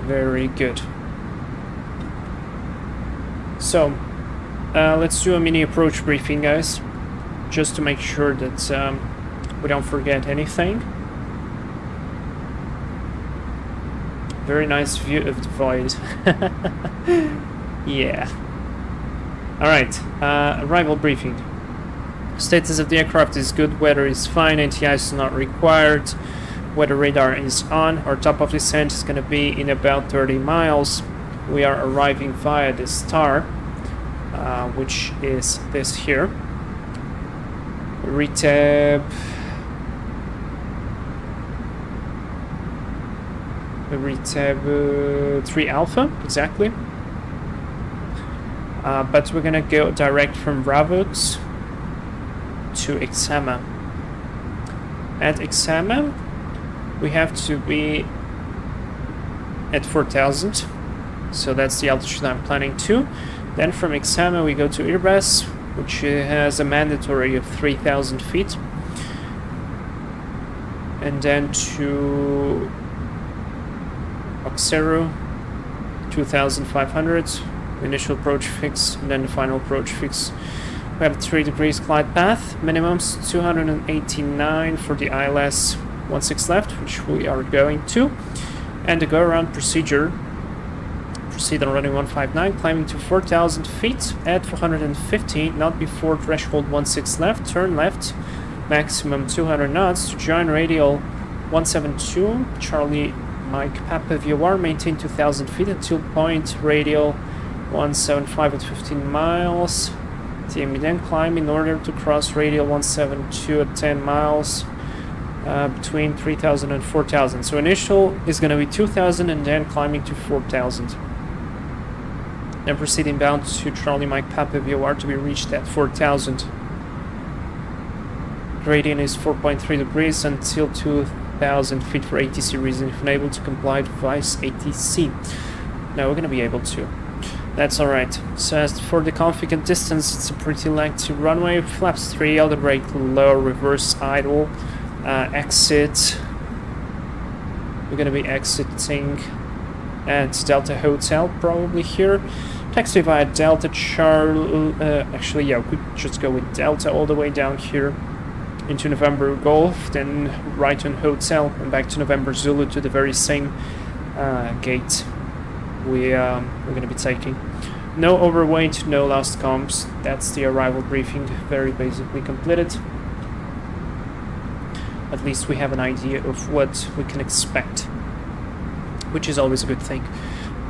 Very good. So, let's do a mini approach briefing, guys, just to make sure that we don't forget anything. Very nice view of the void. Yeah. Alright, arrival briefing. Status of the aircraft is good, weather is fine, ATI is not required. Weather radar is on. Our top of descent is going to be in about 30 miles. We are arriving via the star, which is this here. Retab 3 Alpha, exactly. But we're gonna go direct from Ravux to Exama. At Exama, we have to be at 4,000, so that's the altitude I'm planning to. Then from Exama we go to Airbus, which has a mandatory of 3,000 feet, and then to Oxero, 2,500, initial approach fix, and then the final approach fix. We have a 3 degrees glide path, minimums 289 for the ILS 16 left, which we are going to, and the go-around procedure. Proceed on runway 159, climbing to 4,000 feet at 450, not before threshold 16 left, turn left, maximum 200 knots to join radial 172, Charlie Mike Papa VOR, maintain 2,000 feet until point radial 175 at 15 miles. TME then climb in order to cross radial 172 at 10 miles. Between 3,000 and 4,000. So initial is going to be 2,000 and then climbing to 4,000. Then proceed inbound to Charlie Mike Papa VOR to be reached at 4,000. Gradient is 4.3 degrees until 2,000 feet for ATC reason. If unable to comply, device ATC. Now we're going to be able to. That's alright. So as for the config distance, it's a pretty lengthy runway. Flaps 3, outer brake low, reverse idle. Exit. We're gonna be exiting at Delta Hotel, probably here. Taxi via Delta actually, yeah, we could just go with Delta all the way down here into November Golf, then right on Hotel and back to November Zulu to the very same gate we're gonna be taking. No overweight, no lost comms. That's the arrival briefing, very basically completed. At least we have an idea of what we can expect, which is always a good thing.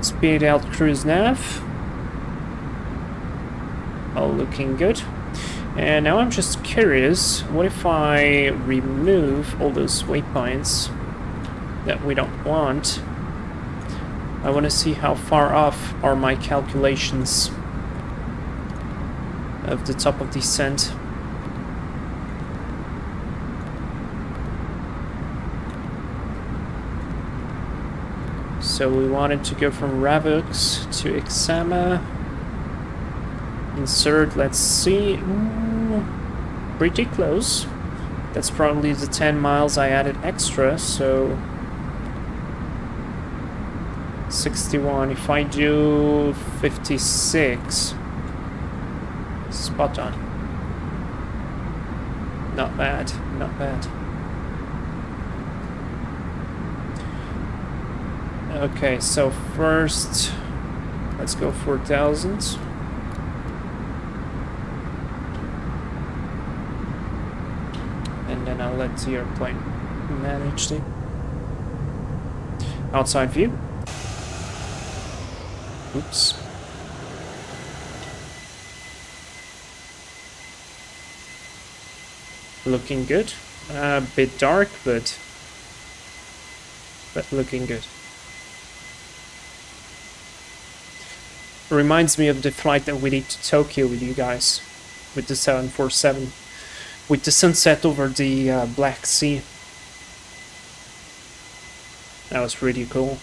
Speed out cruise nav. All looking good. And now I'm just curious, what if I remove all those waypoints that we don't want? I want to see how far off are my calculations of the top of descent. So we wanted to go from Ravux to Exama. Insert, let's see. Ooh, pretty close. That's probably the 10 miles I added extra, so 61. If I do 56, spot on. Not bad, not bad. Okay, so first, let's go 4,000. And then I'll let the airplane manage the outside view. Oops. Looking good. A bit dark, but looking good. Reminds me of the flight that we did to Tokyo with you guys, with the 747, with the sunset over the Black Sea. That was pretty cool.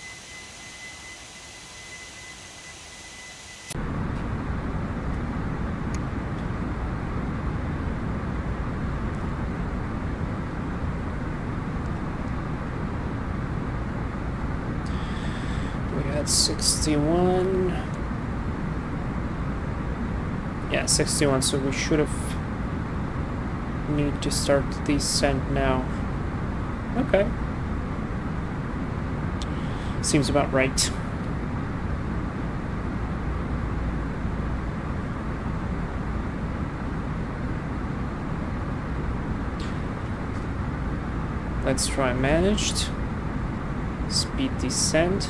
We had 61. Yeah, 61, so we should have need to start the descent now. Okay. Seems about right. Let's try managed. Speed descent.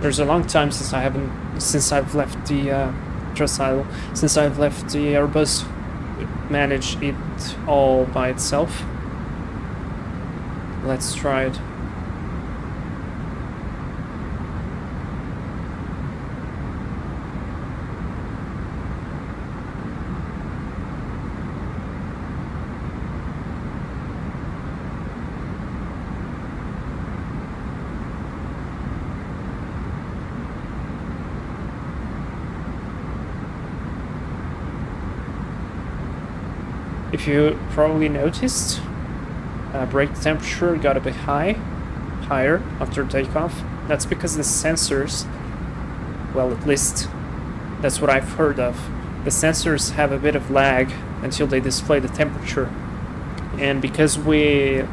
There's a long time since I've left the thrust idle, since I've left the Airbus, manage it all by itself. Let's try it. If you probably noticed, brake temperature got a bit higher after takeoff. That's because the sensors, well, at least that's what I've heard of. The sensors have a bit of lag until they display the temperature, and because we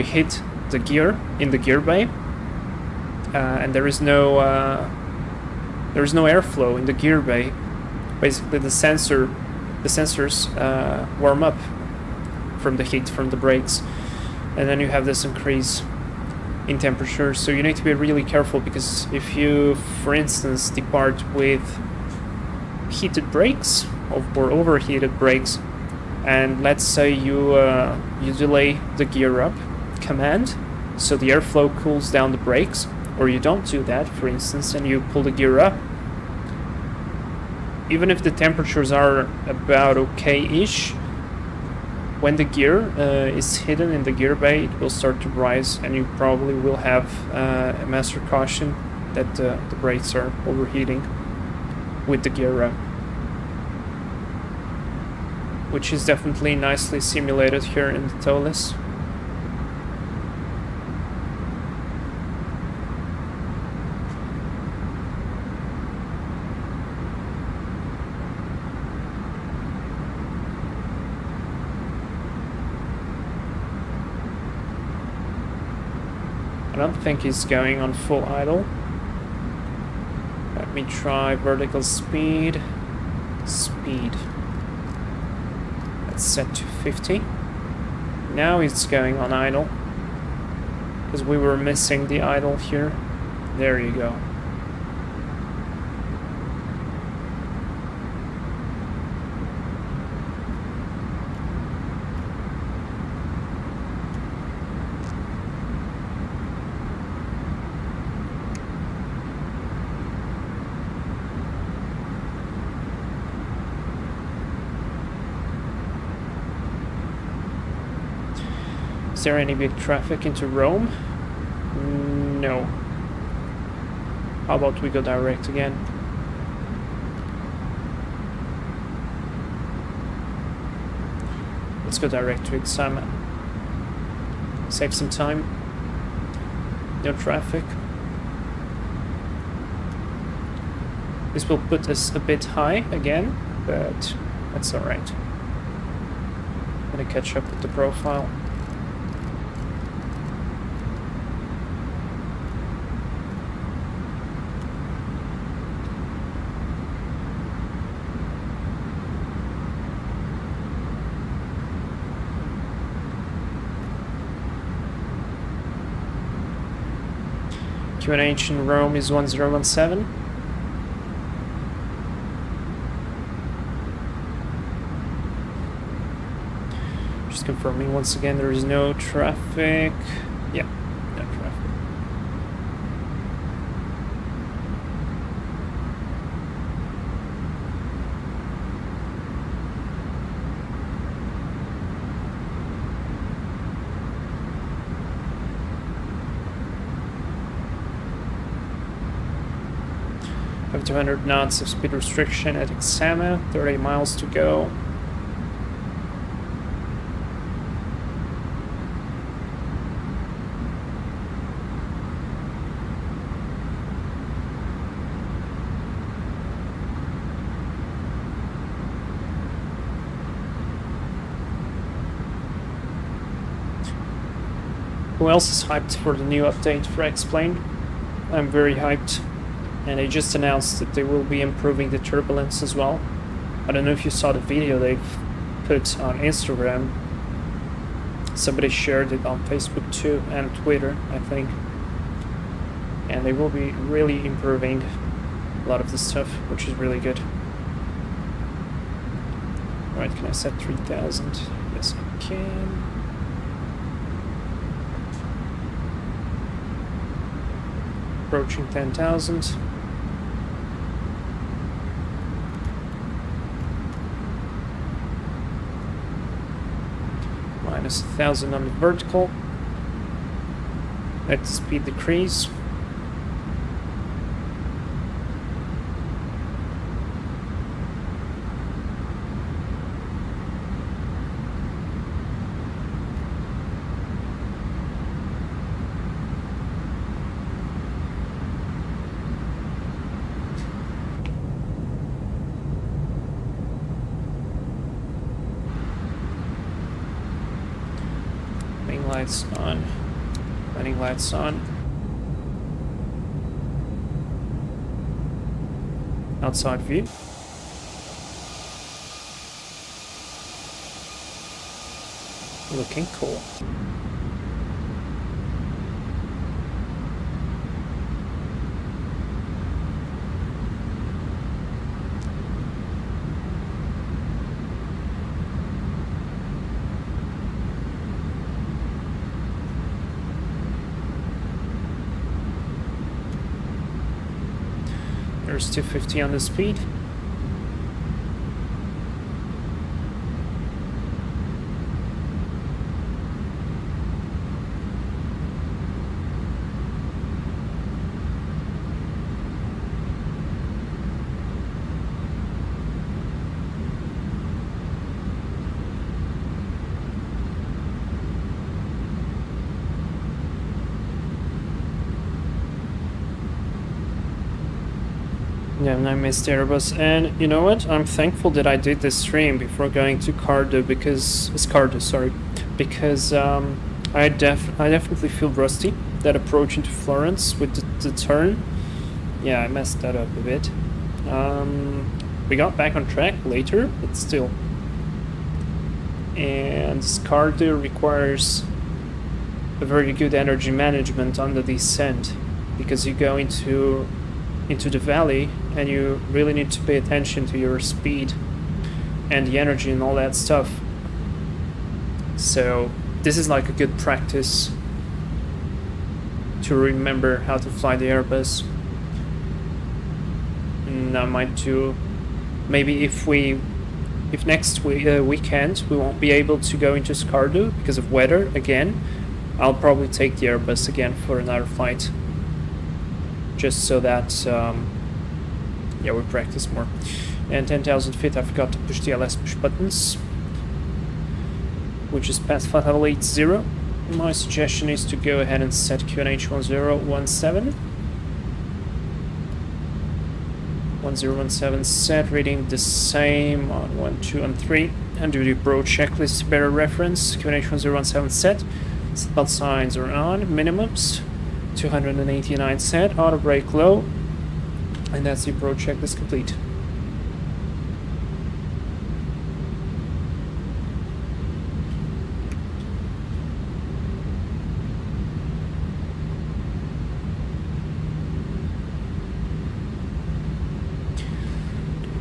hit the gear in the gear bay, and there is no airflow in the gear bay. Basically, the sensors warm up from the heat from the brakes, and then you have this increase in temperature. So you need to be really careful, because if you, for instance, depart with heated brakes or overheated brakes, and let's say you delay the gear up command, so the airflow cools down the brakes, or you don't do that, for instance, and you pull the gear up, even if the temperatures are about okay-ish, when the gear is hidden in the gear bay, it will start to rise, and you probably will have a master caution that the brakes are overheating with the gear up, which is definitely nicely simulated here in the Toliss. I don't think he's going on full idle. Let me try vertical speed. That's set to 50. Now it's going on idle, because we were missing the idle here. There you go. Is there any big traffic into Rome? No. How about we go direct again? Let's go direct to Exama. Save some time. No traffic. This will put us a bit high again, but that's alright. Gonna catch up with the profile. QNH in Rome is 1017. Just confirming once again there is no traffic. Yeah, no traffic. Have 200 knots of speed restriction at Exama, 30 miles to go. Who else is hyped for the new update for X-Plane? I'm very hyped. And they just announced that they will be improving the turbulence as well. I don't know if you saw the video they've put on Instagram. Somebody shared it on Facebook too, and Twitter, I think. And they will be really improving a lot of this stuff, which is really good. Alright, can I set 3000? Yes, I can. Approaching 10,000. Minus 1,000 on the vertical. Let the speed decrease. Lights on, landing lights on. Outside view. Looking cool. There's 250 on the speed. Yeah, and I missed Airbus, and you know what? I'm thankful that I did this stream before going to Skardu because I definitely feel rusty. That approach into Florence with the turn, yeah, I messed that up a bit. We got back on track later, but still. And Skardu requires a very good energy management on the descent because you go into the valley and you really need to pay attention to your speed and the energy and all that stuff. So this is like a good practice to remember how to fly the Airbus. And I might do, maybe if next weekend we won't be able to go into Skardu because of weather again, I'll probably take the Airbus again for another flight. Just so that, yeah, we practice more. And 10,000 feet, I forgot to push the LS push buttons, which is past Fatal 80. My suggestion is to go ahead and set QNH 1017. 1017 set, reading the same on 1, 2, and 3. And do the approach checklist better reference. QNH 1017 set. Seatbelt signs are on, minimums. 289 set, auto brake low, and that's the approach checklist complete.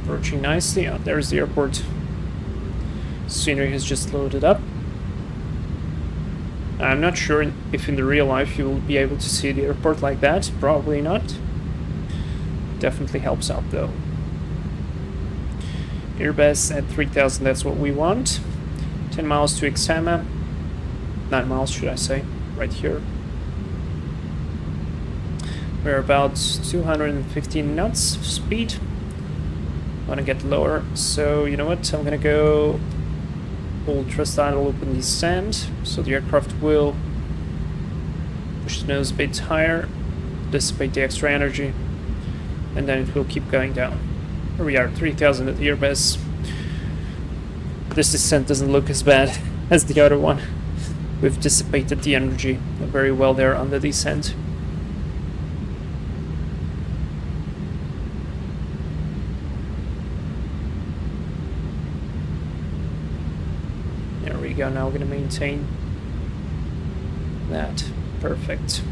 Approaching nicely. Oh, there's the airport. Scenery has just loaded up. I'm not sure if in the real life you will be able to see the airport like that. Probably not. Definitely helps out though. Airbus at 3000, that's what we want. 10 miles to Exama. 9 miles should I say, right here. We're about 215 knots speed. I want to get lower, so you know what, I'm gonna go ultra idle open descent, so the aircraft will push the nose a bit higher, dissipate the extra energy, and then it will keep going down. Here we are, 3000 at the Airbus. This descent doesn't look as bad as the other one. We've dissipated the energy very well there on the descent. There we go, now we're going to maintain that. Perfect.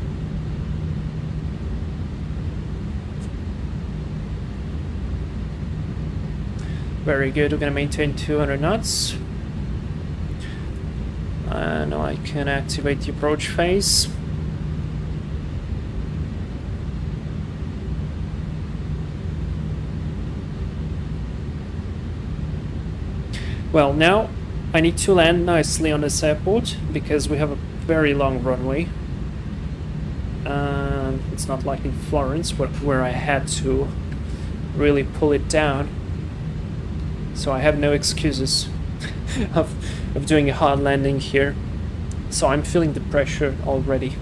Very good, we're going to maintain 200 knots. And now I can activate the approach phase. Well, now I need to land nicely on this airport because we have a very long runway. It's not like in Florence where I had to really pull it down. So I have no excuses of doing a hard landing here. So I'm feeling the pressure already.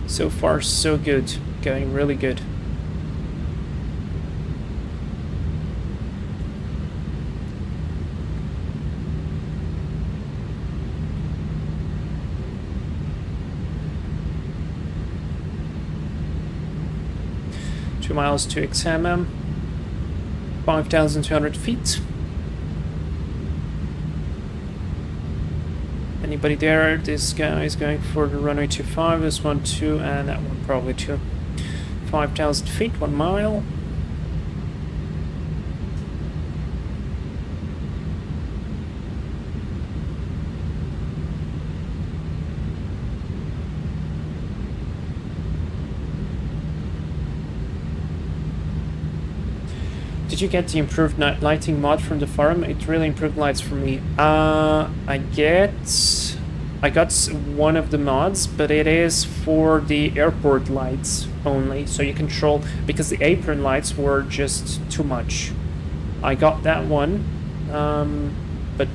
So far so good, going really good. Miles to Exama, 5,200 feet. Anybody there? This guy is going for the runway 25, this one 2, and that one probably 2. 5,000 feet, 1 mile. Did you get the improved night lighting mod from the forum? It really improved lights for me. I got one of the mods, but it is for the airport lights only. So you control, because the apron lights were just too much. I got that one, but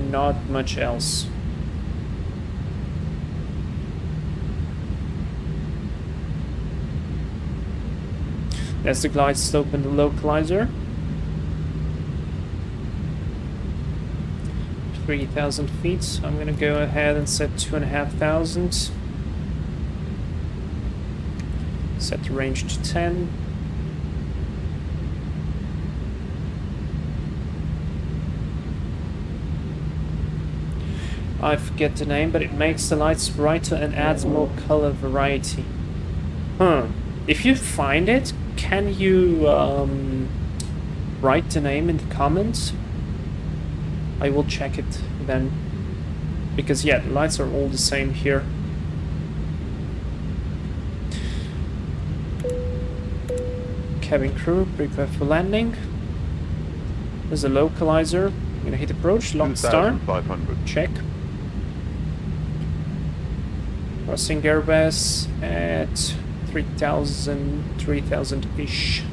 not much else. That's the glide slope and the localizer. 3,000 feet. So I'm gonna go ahead and set 2,500. Set the range to 10. I forget the name, but it makes the lights brighter and adds more color variety. If you find it, can you write the name in the comments? I will check it then. Because yeah, the lights are all the same here. Cabin crew, prepare for landing. There's a localizer. I'm gonna hit approach, lock star. 2,500. Check. Crossing Airbus at 3,000-ish.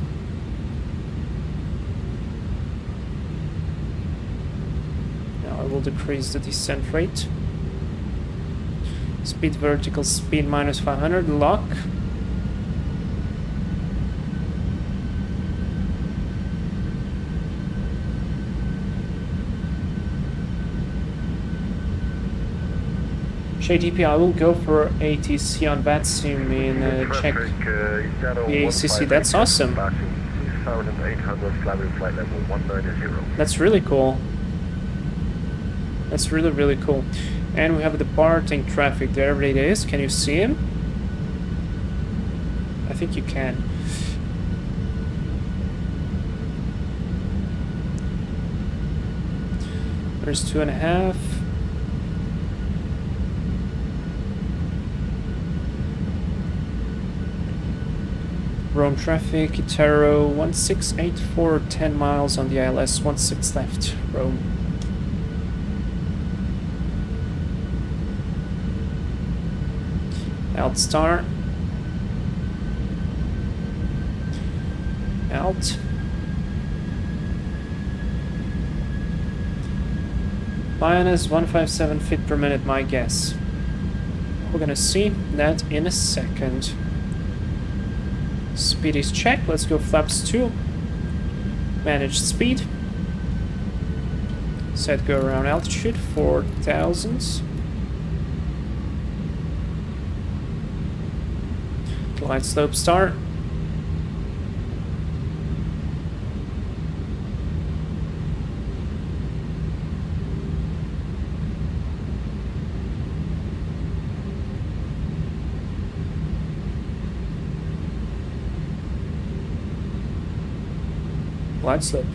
Now I will decrease the descent rate. Speed vertical speed -500, lock. JDP, I will go for ATC on VATSIM in Czech. The ACC, that's awesome. 2,800, flying flight level 190. That's really cool. That's really, really cool. And we have departing traffic. There it is. Can you see him? I think you can. There's 2.5. Rome traffic, Itero 1684, 10 miles on the ILS, 16 left, Rome. Alt star. Alt. Minus 157 feet per minute, my guess. We're gonna see that in a second. Speed is checked. Let's go flaps 2. Manage speed. Set go around altitude 4,000. Glide slope start. Glide slope.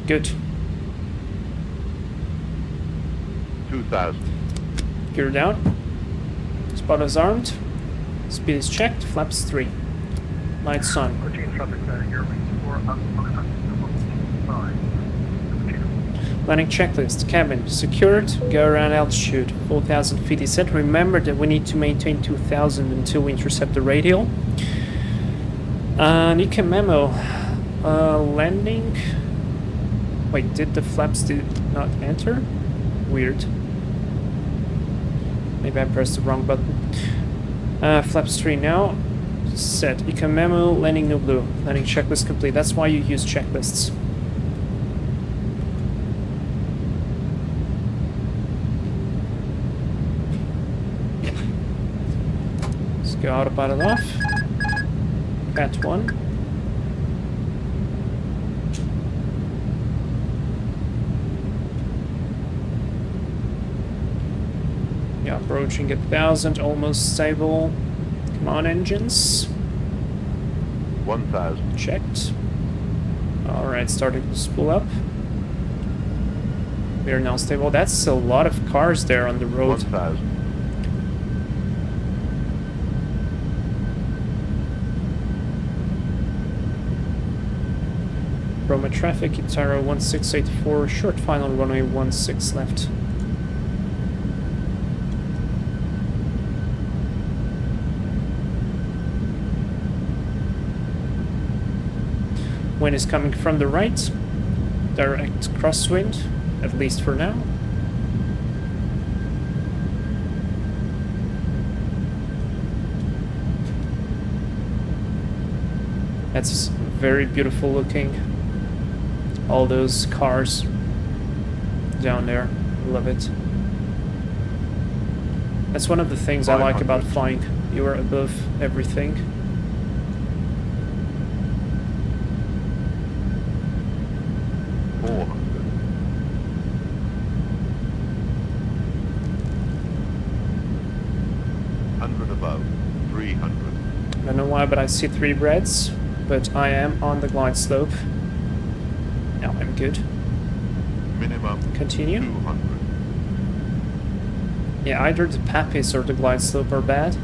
Good. 2,000. Gear down. Spotters armed. Speed is checked. Flaps 3. Lights on. Landing checklist. Cabin secured. Go around altitude. 4,000 feet is set. Remember that we need to maintain 2,000 until we intercept the radial. Nika memo. Landing. Wait, did the flaps not enter? Weird. Maybe I pressed the wrong button. Flaps 3 now. Set. Ika memo. Landing no blue. Landing checklist complete. That's why you use checklists. Let's go autopilot off. Cat 1. Yeah, approaching 1,000, almost stable. Come on, engines. 1,000. Checked. Alright, starting to spool up. We are now stable. That's a lot of cars there on the road. 1,000. Roma traffic, Itaro 1684, short final runway 16 left. Wind is coming from the right, direct crosswind, at least for now. That's very beautiful looking. All those cars down there, love it. That's one of the things I like about flying. You are above everything. I don't know why, but I see 3 reds, but I am on the glide slope. Now I'm good. Minimum. Continue. 200. Yeah, either the Papis or the glide slope are bad.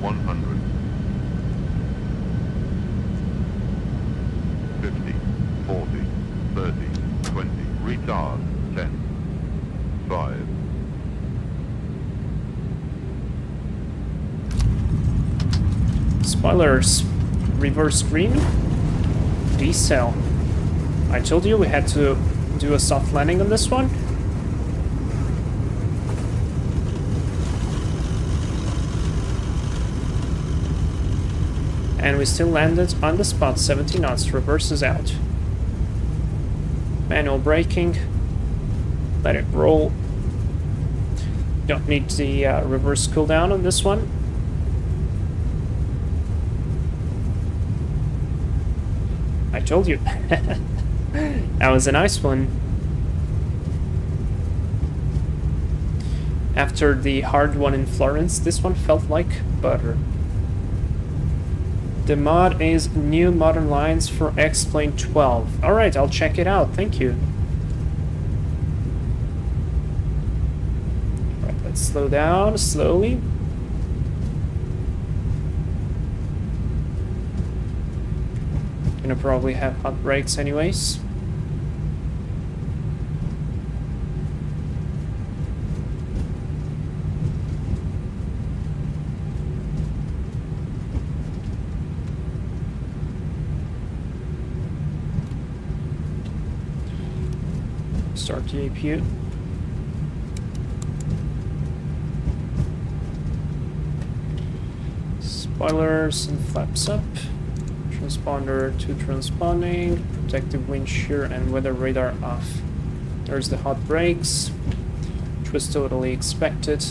100. 50. 40. 30. 20. Retard. 10. 5. Spoilers. Reverse green. Decel. I told you we had to do a soft landing on this one. And we still landed on the spot, 70 knots, reverses out. Manual braking. Let it roll. Don't need the reverse cooldown on this one. I told you. That was a nice one. After the hard one in Florence, this one felt like butter. The mod is new modern lines for X-Plane 12. Alright, I'll check it out, thank you. Right, let's slow down slowly. Gonna probably have hot brakes anyways. Start the APU. Spoilers and flaps up. Transponder to transponding. Protective wind shear and weather radar off. There's the hot brakes, which was totally expected.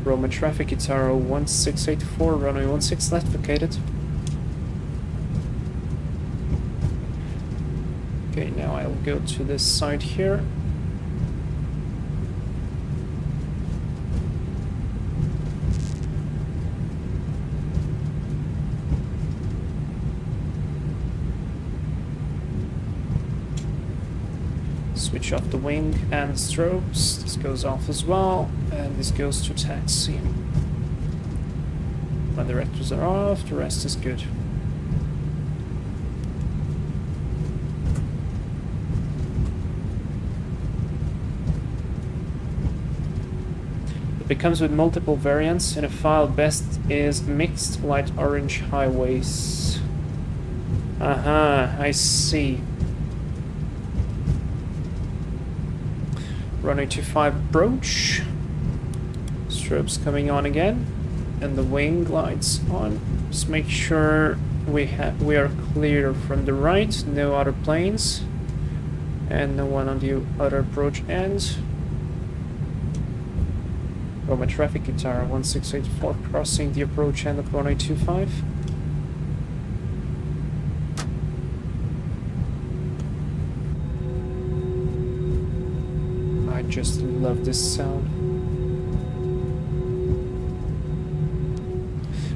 Roma traffic, ITA 1684, runway 16 left vacated. Okay, now I'll go to this side here. Switch off the wing and strobes. This goes off as well, and this goes to taxi. When the directors are off, the rest is good. It comes with multiple variants. In a file, best is mixed light orange highways. I see. Runway 25 approach. Strobes coming on again, and the wing lights on. Just make sure we are clear from the right. No other planes, and no one on the other approach end. Roma traffic, ITA 1684, crossing the approach end of runway 25. I just love this sound.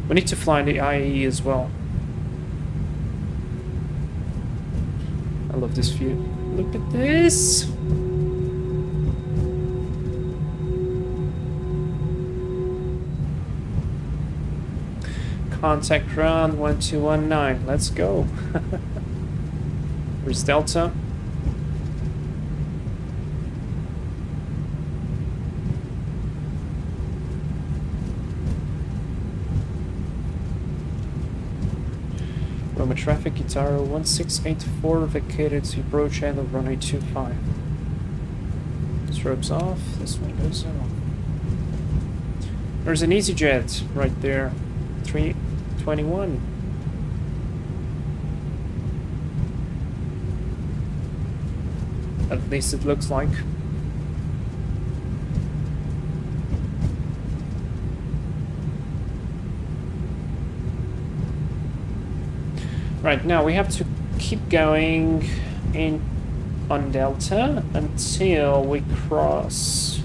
We need to fly the IAE as well. I love this view. Look at this! Contact ground 1219. Let's go. Where's Delta? Roma traffic, ITA 1684, vacated to approach end of runway 25. Strobes off, this one goes off. There's an EasyJet right there. 321. At least it looks like. Right, now we have to keep going in on Delta until we cross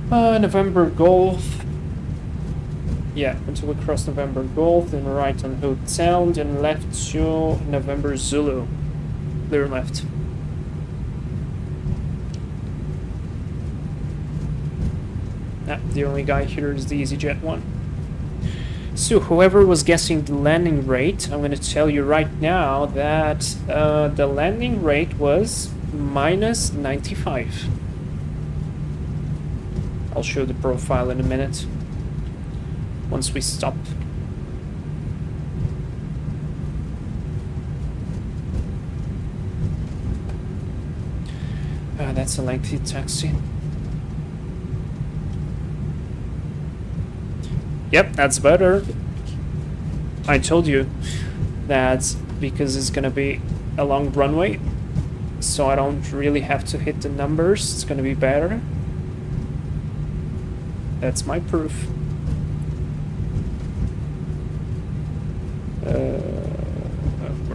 November Golf. Yeah, until we cross November Golf, then right on Hotel, then left to November Zulu. Clear left. The only guy here is the EasyJet one. So whoever was guessing the landing rate, I'm going to tell you right now that the landing rate was minus 95. I'll show the profile in a minute once we stop. That's a lengthy taxi. Yep, that's better. I told you that's because it's gonna be a long runway, so I don't really have to hit the numbers. It's gonna be better. That's my proof.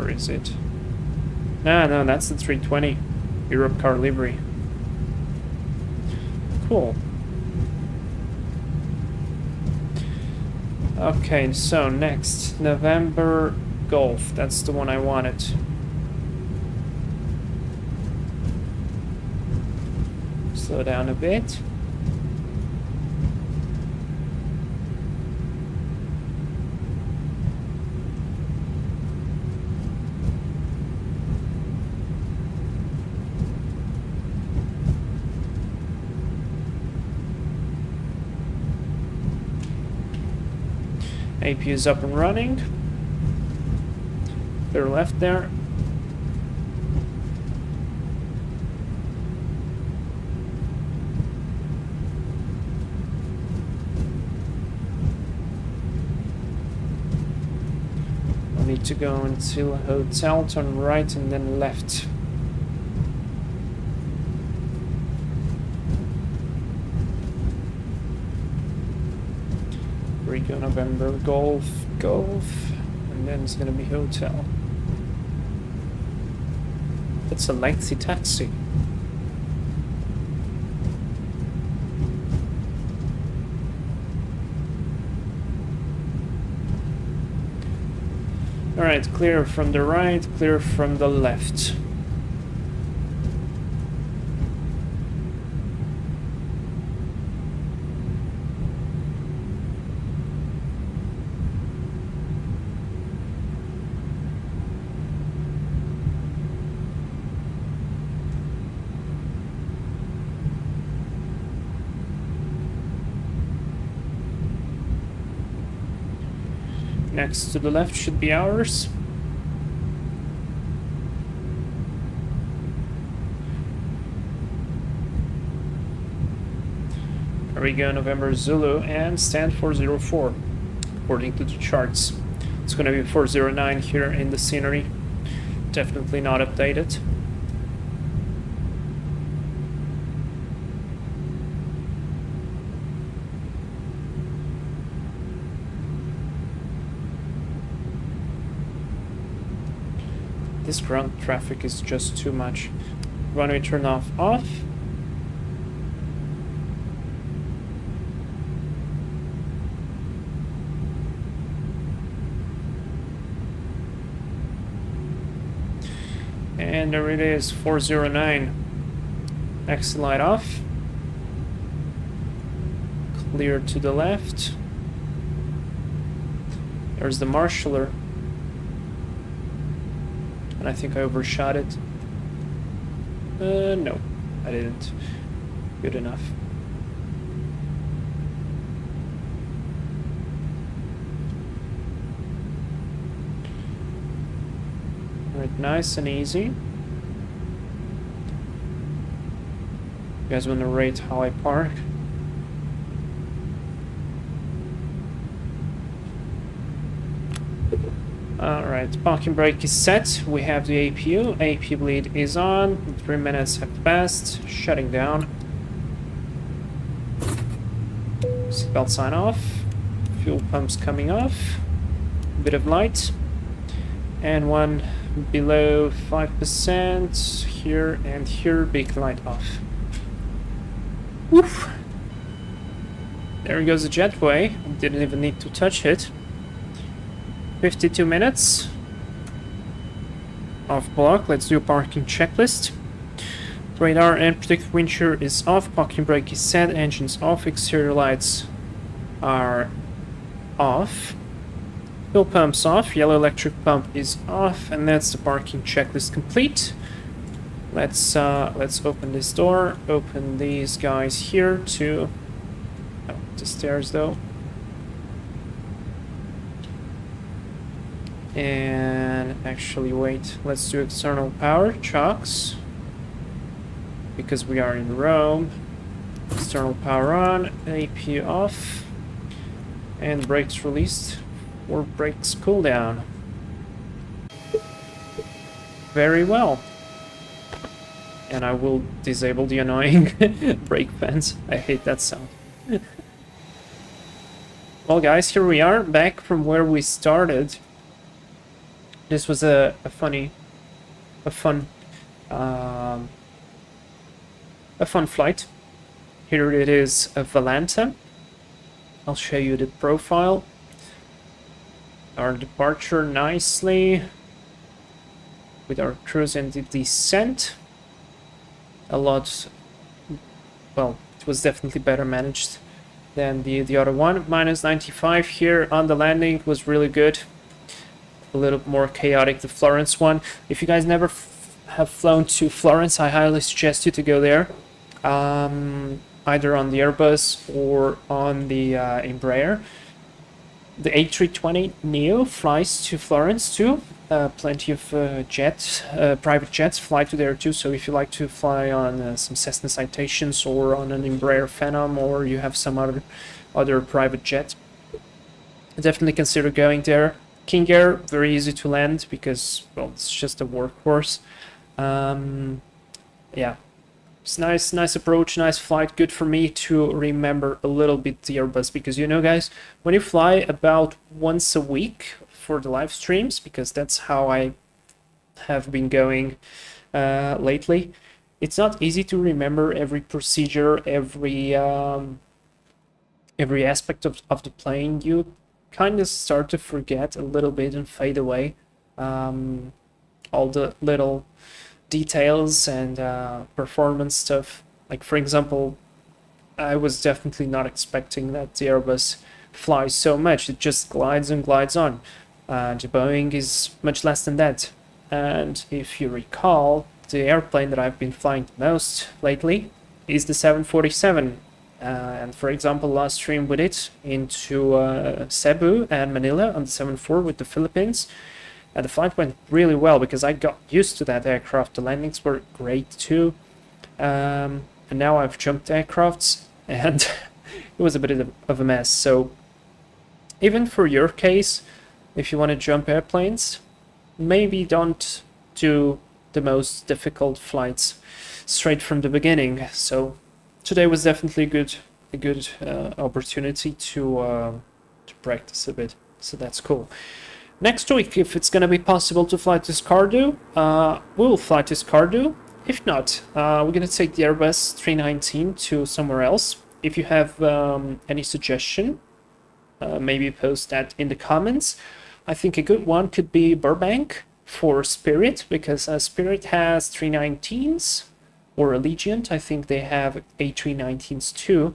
Or is it? No, that's the 320. Europe car livery. Cool. Okay, so next, November Golf. That's the one I wanted. Slow down a bit. AP is up and running. They're left there. I need to go into a hotel, turn right and then left. Rico November Golf, and then it's gonna be hotel. That's a lengthy taxi. Alright, clear from the right, clear from the left. Next to the left should be ours. There we go, November Zulu, and stand 404, according to the charts. It's gonna be 409 here in the scenery. Definitely not updated. This ground traffic is just too much. Runway turn off. And there it is, 409. Exit light off. Clear to the left. There's the marshaller. I think I overshot it. No, I didn't. Good enough. Alright, nice and easy. You guys want to rate how I park? Alright, parking brake is set. We have the APU. AP bleed is on. 3 minutes have passed. Shutting down. Seatbelt sign off. Fuel pumps coming off. Bit of light. And one below 5%. Here and here. Big light off. Woof! There goes the jetway. Didn't even need to touch it. 52 minutes off block. Let's do a parking checklist. Radar and protective windshield is off. Parking brake is set. Engines off. Exterior lights are off. Fuel pumps off. Yellow electric pump is off, and that's the parking checklist complete. Let's open this door. Open these guys here to the stairs though. And actually wait, let's do external power chocks because we are in Rome. External power on, AP off, and brakes released for brakes cooldown. Very well. And I will disable the annoying brake fans. I hate that sound. Well guys, here we are back from where we started. this was a fun flight. Here it is, a Valenta. I'll show you the profile. Our departure nicely with our cruise and the descent. A lot, well, it was definitely better managed than the other one. Minus 95 here on the landing was really good. A little more chaotic, the Florence one. If you guys never have flown to Florence, I highly suggest you to go there. Either on the Airbus or on the Embraer. The A320neo flies to Florence too. Plenty of private jets fly to there too. So if you like to fly on some Cessna Citations or on an Embraer Phenom, or you have some other private jet, definitely consider going there. King Air, very easy to land because, well, it's just a workhorse. Yeah. It's nice approach, nice flight. Good for me to remember a little bit the Airbus, because you know, guys, when you fly about once a week for the live streams, because that's how I have been going lately, it's not easy to remember every procedure, every aspect of the plane. You kind of start to forget a little bit and fade away all the little details and performance stuff. Like, for example, I was definitely not expecting that the Airbus flies so much. It just glides and glides on. The Boeing is much less than that. And if you recall, the airplane that I've been flying the most lately is the 747. And for example, last stream with it into Cebu and Manila on the 74 with the Philippines. And the flight went really well because I got used to that aircraft. The landings were great too. And now I've jumped aircrafts and it was a bit of a mess. So even for your case, if you want to jump airplanes, maybe don't do the most difficult flights straight from the beginning. So today was definitely a good opportunity to practice a bit. So that's cool. Next week, if it's going to be possible to fly to Skardu, we'll fly to Skardu. If not, we're going to take the Airbus A319 to somewhere else. If you have any suggestion, maybe post that in the comments. I think a good one could be Burbank for Spirit, because Spirit has 319s, or Allegiant. I think they have A319s too.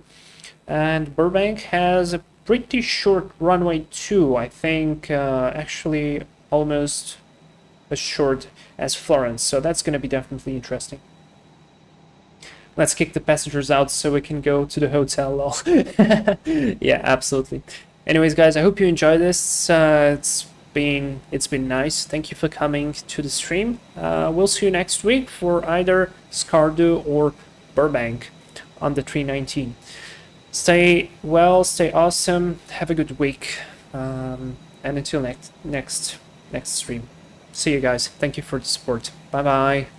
And Burbank has a pretty short runway too. I think actually almost as short as Florence. So that's going to be definitely interesting. Let's kick the passengers out so we can go to the hotel. Lol. Yeah, absolutely. Anyways, guys, I hope you enjoyed this. It's been nice. Thank you for coming to the stream. We'll see you next week for either Skardu or Burbank on the 319. Stay well, stay awesome, have a good week, and until next stream. See you guys. Thank you for the support. Bye bye.